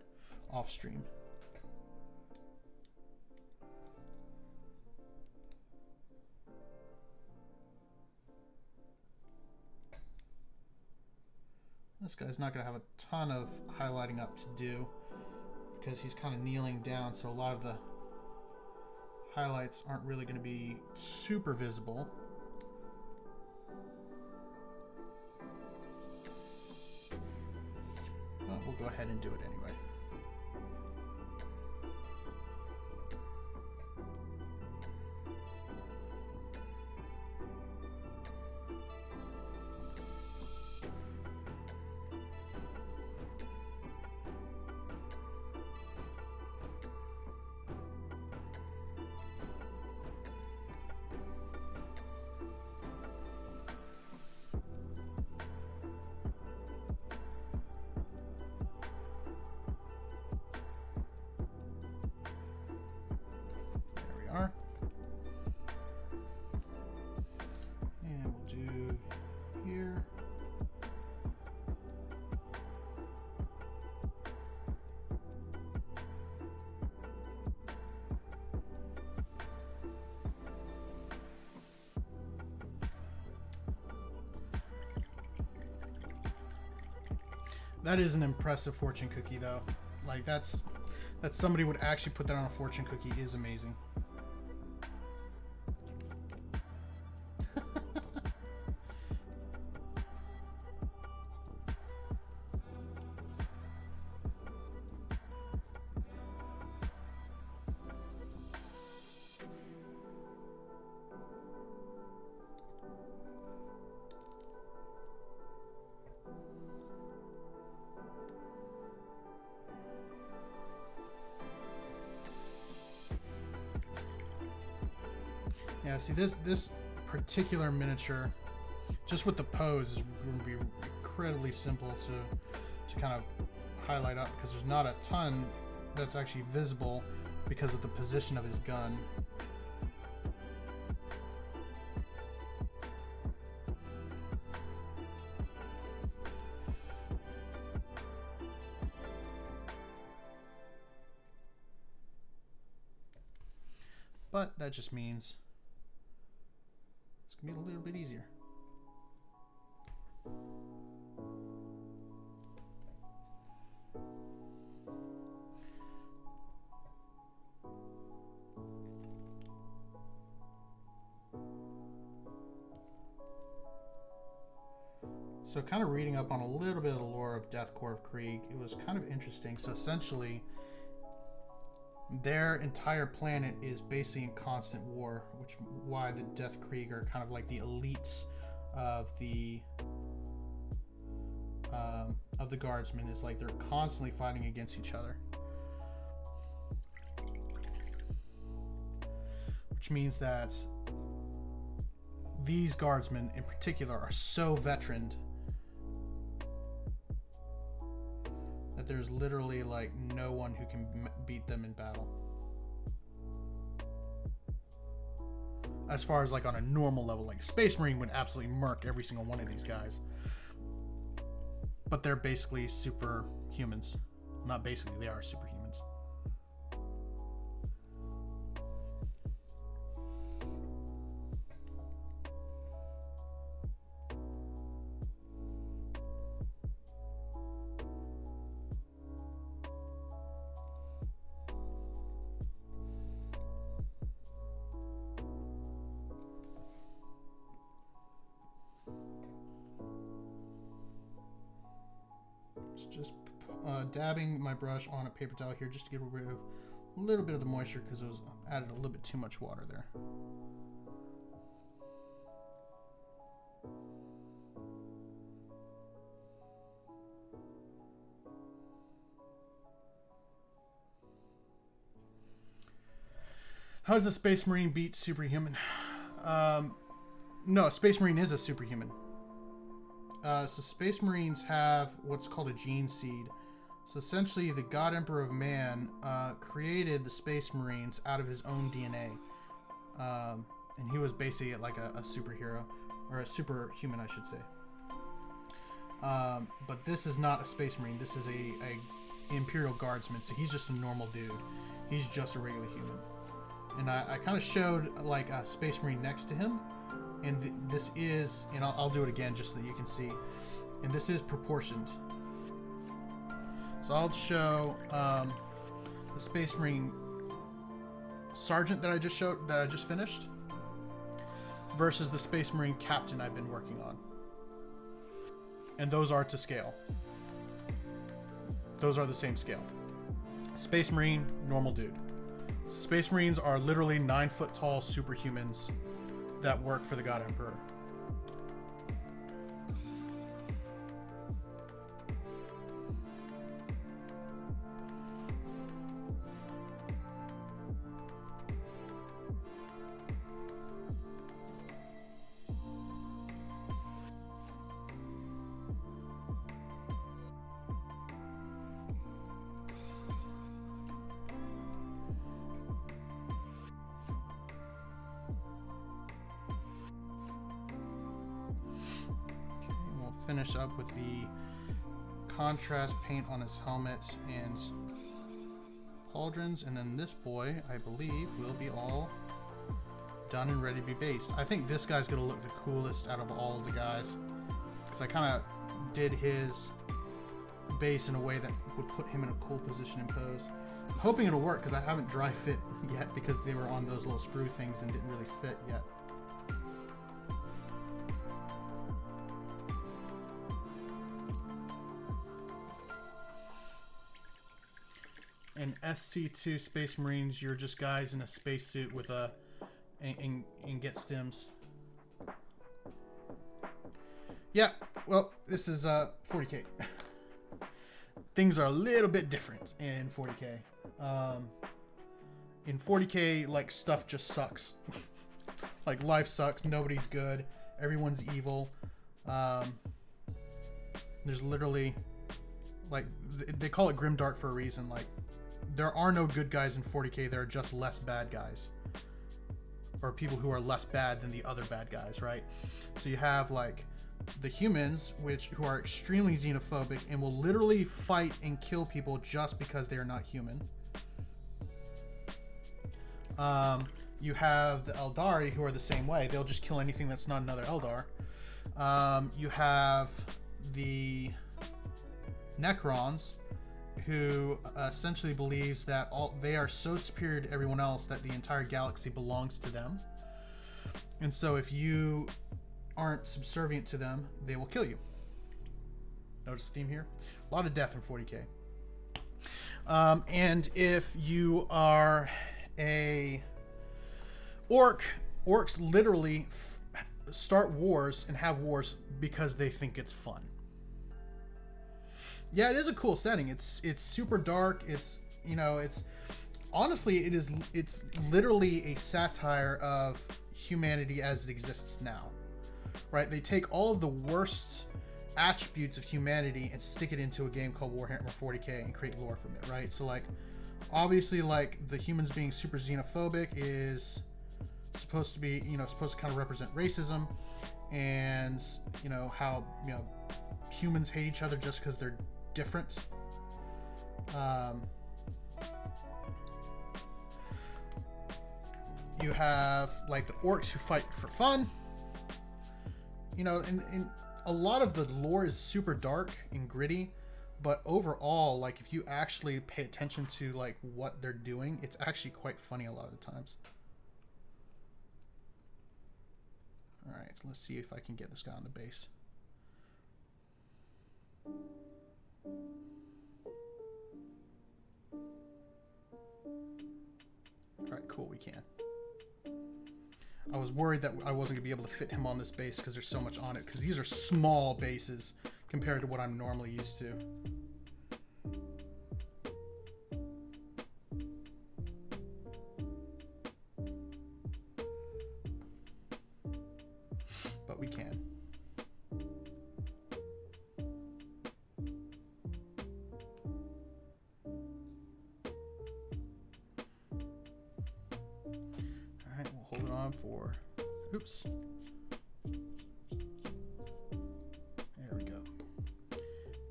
off stream. This guy's not going to have a ton of highlighting up to do because he's kind of kneeling down, so a lot of the highlights aren't really going to be super visible. But we'll go ahead and do it anyway. And we'll do here. That is an impressive fortune cookie though. Like that somebody would actually put that on a fortune cookie is amazing. Yeah, see this particular miniature, just with the pose, is going to be incredibly simple to kind of highlight up, because there's not a ton that's actually visible because of the position of his gun. But that just means it's gonna be a little bit easier. So kind of reading up on a little bit of the lore of Death Korps of Krieg, it was kind of interesting. So essentially, their entire planet is basically in constant war, which why the Death Krieg are kind of like the elites of the guardsmen. Is like they're constantly fighting against each other, which means that these guardsmen in particular are so veteraned that there's literally like no one who can beat them in battle. As far as like on a normal level, like Space Marine would absolutely murk every single one of these guys. But they're basically superhumans. Not basically, they are superhumans. Just dabbing my brush on a paper towel here just to get rid of a little bit of the moisture because it was added a little bit too much water there. How does a Space Marine beat Superhuman? No, a Space Marine is a superhuman. So Space Marines have what's called a gene seed. So essentially, the God Emperor of Man created the Space Marines out of his own DNA. And he was basically like a superhero, or a superhuman, I should say. But this is not a Space Marine. This is a Imperial Guardsman, so he's just a normal dude. He's just a regular human. And I kind of showed like a Space Marine next to him. And this is, and I'll do it again just so that you can see. And this is proportioned. So I'll show the Space Marine Sergeant that I just finished versus the Space Marine Captain I've been working on. And those are to scale. Those are the same scale. Space Marine, normal dude. So Space Marines are literally 9-foot tall superhumans that work for the God Emperor. Finish up with the contrast paint on his helmet and pauldrons, and then this boy, I believe, will be all done and ready to be based. I think this guy's gonna look the coolest out of all of the guys, because I kind of did his base in a way that would put him in a cool position in pose. I'm hoping it'll work, because I haven't dry fit yet, because they were on those little sprue things and didn't really fit yet. And SC2 Space Marines, you're just guys in a spacesuit with a and get stims. Yeah, well, this is 40K. Things are a little bit different in 40K. In 40K, like, stuff just sucks. Like, life sucks. Nobody's good. Everyone's evil. There's literally, like, they call it Grimdark for a reason. Like, there are no good guys in 40K. There are just less bad guys, or people who are less bad than the other bad guys, right? So you have like the humans, who are extremely xenophobic and will literally fight and kill people just because they are not human. You have the Eldari, who are the same way. They'll just kill anything that's not another Eldar. You have the Necrons, who essentially believes that they are so superior to everyone else that the entire galaxy belongs to them. And so if you aren't subservient to them, they will kill you. Notice the theme here? A lot of death in 40K. And if you are a orc, orcs literally start wars and have wars because they think it's fun. Yeah, it is a cool setting. It's super dark. It's, you know, it's honestly, it's literally a satire of humanity as it exists now, right? They take all of the worst attributes of humanity and stick it into a game called Warhammer 40K and create lore from it, right? So, like, obviously, like, the humans being super xenophobic is supposed to be, you know, supposed to kind of represent racism, and, you know, how, you know, humans hate each other just because they're different. You have like the orcs who fight for fun, you know, and a lot of the lore is super dark and gritty, but overall, like, if you actually pay attention to like what they're doing, it's actually quite funny a lot of the times. All right, let's see if I can get this guy on the base. what we can. I was worried that I wasn't going to be able to fit him on this base because there's so much on it, because these are small bases compared to what I'm normally used to. But we can. Alright, we'll hold it on for... Oops. There we go.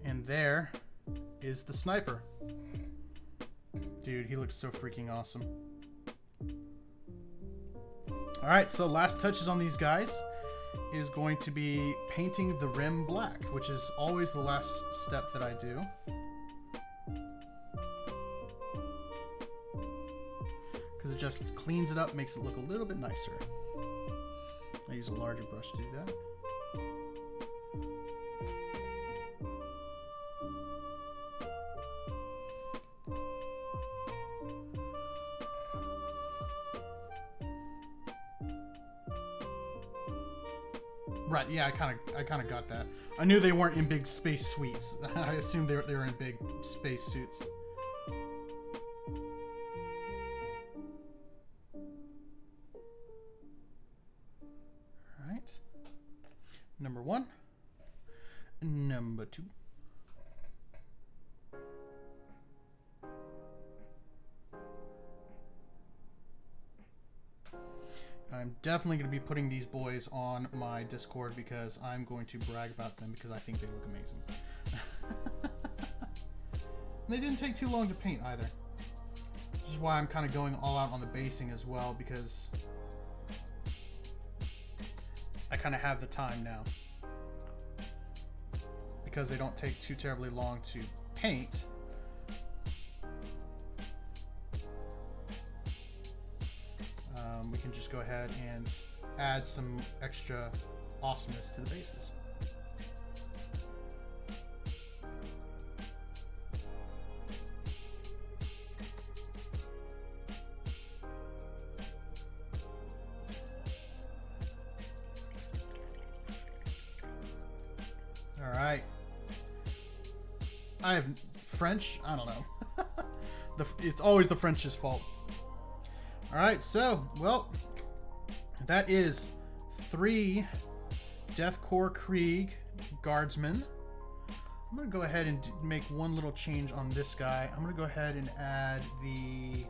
And there is the sniper. Dude, he looks so freaking awesome. Alright, so last touches on these guys is going to be painting the rim black, which is always the last step that I do. Because it just cleans it up, makes it look a little bit nicer. I use a larger brush to do that. Right, yeah, I kind of got that. I knew they weren't in big space suites. I assumed they were in big space suits. All right. Number 1. Number 2. I'm definitely going to be putting these boys on my Discord because I'm going to brag about them because I think they look amazing. And they didn't take too long to paint either. Which is why I'm kind of going all out on the basing as well, because I kind of have the time now. Because they don't take too terribly long to paint. We can just go ahead and add some extra awesomeness to the bases. All right. I have French. I don't know. It's always the French's fault. All right, so, well, that is 3 Deathcore Krieg Guardsmen. I'm going to go ahead and make one little change on this guy. I'm going to go ahead and add the...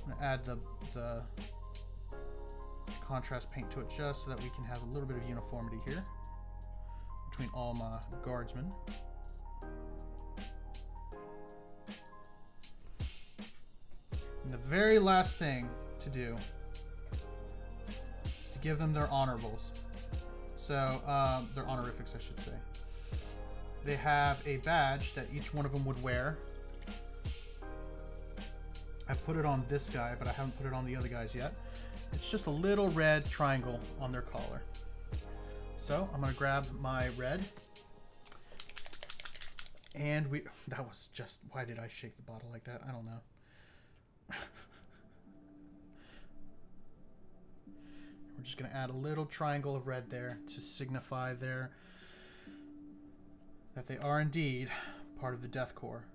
I'm going to add the contrast paint to it just so that we can have a little bit of uniformity here between all my Guardsmen. And the very last thing to do is to give them their honorables. So, their honorifics, I should say. They have a badge that each one of them would wear. I've put it on this guy, but I haven't put it on the other guys yet. It's just a little red triangle on their collar. So, I'm going to grab my red. And that was just, why did I shake the bottle like that? I don't know. We're just going to add a little triangle of red there to signify that they are indeed part of the Death Corps.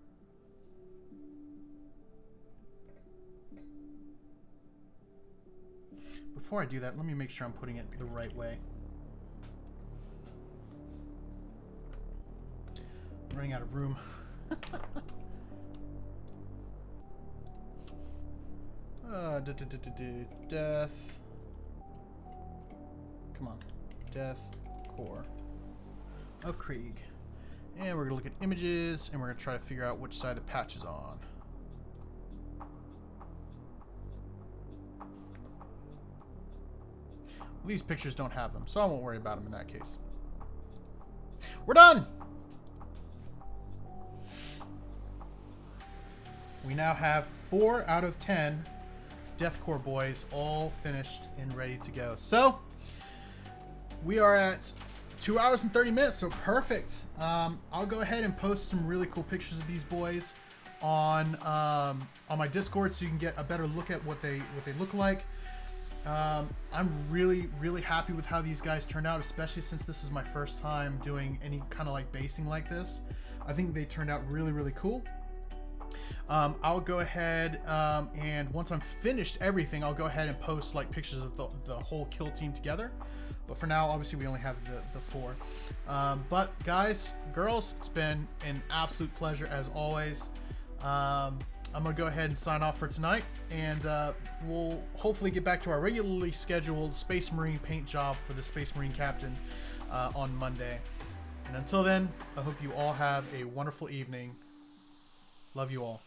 Before I do that, let me make sure I'm putting it the right way. I'm running out of room. Death. Come on. Death Corps of Krieg. And we're going to look at images, and we're going to try to figure out which side the patch is on. These pictures don't have them, so I won't worry about them in that case. We're done! We now have 4 out of 10 Death Corps boys all finished and ready to go. So, we are at 2 hours and 30 minutes, so perfect. I'll go ahead and post some really cool pictures of these boys on my Discord so you can get a better look at what they look like. I'm really happy with how these guys turned out, especially since this is my first time doing any kind of like basing like this. I think they turned out really cool. I'll go ahead and once I'm finished everything, I'll go ahead and post like pictures of the whole kill team together. But for now, obviously, we only have the 4. But guys, girls, it's been an absolute pleasure as always. I'm gonna go ahead and sign off for tonight, and we'll hopefully get back to our regularly scheduled Space Marine paint job for the Space Marine Captain on Monday. And until then, I hope you all have a wonderful evening. Love you all.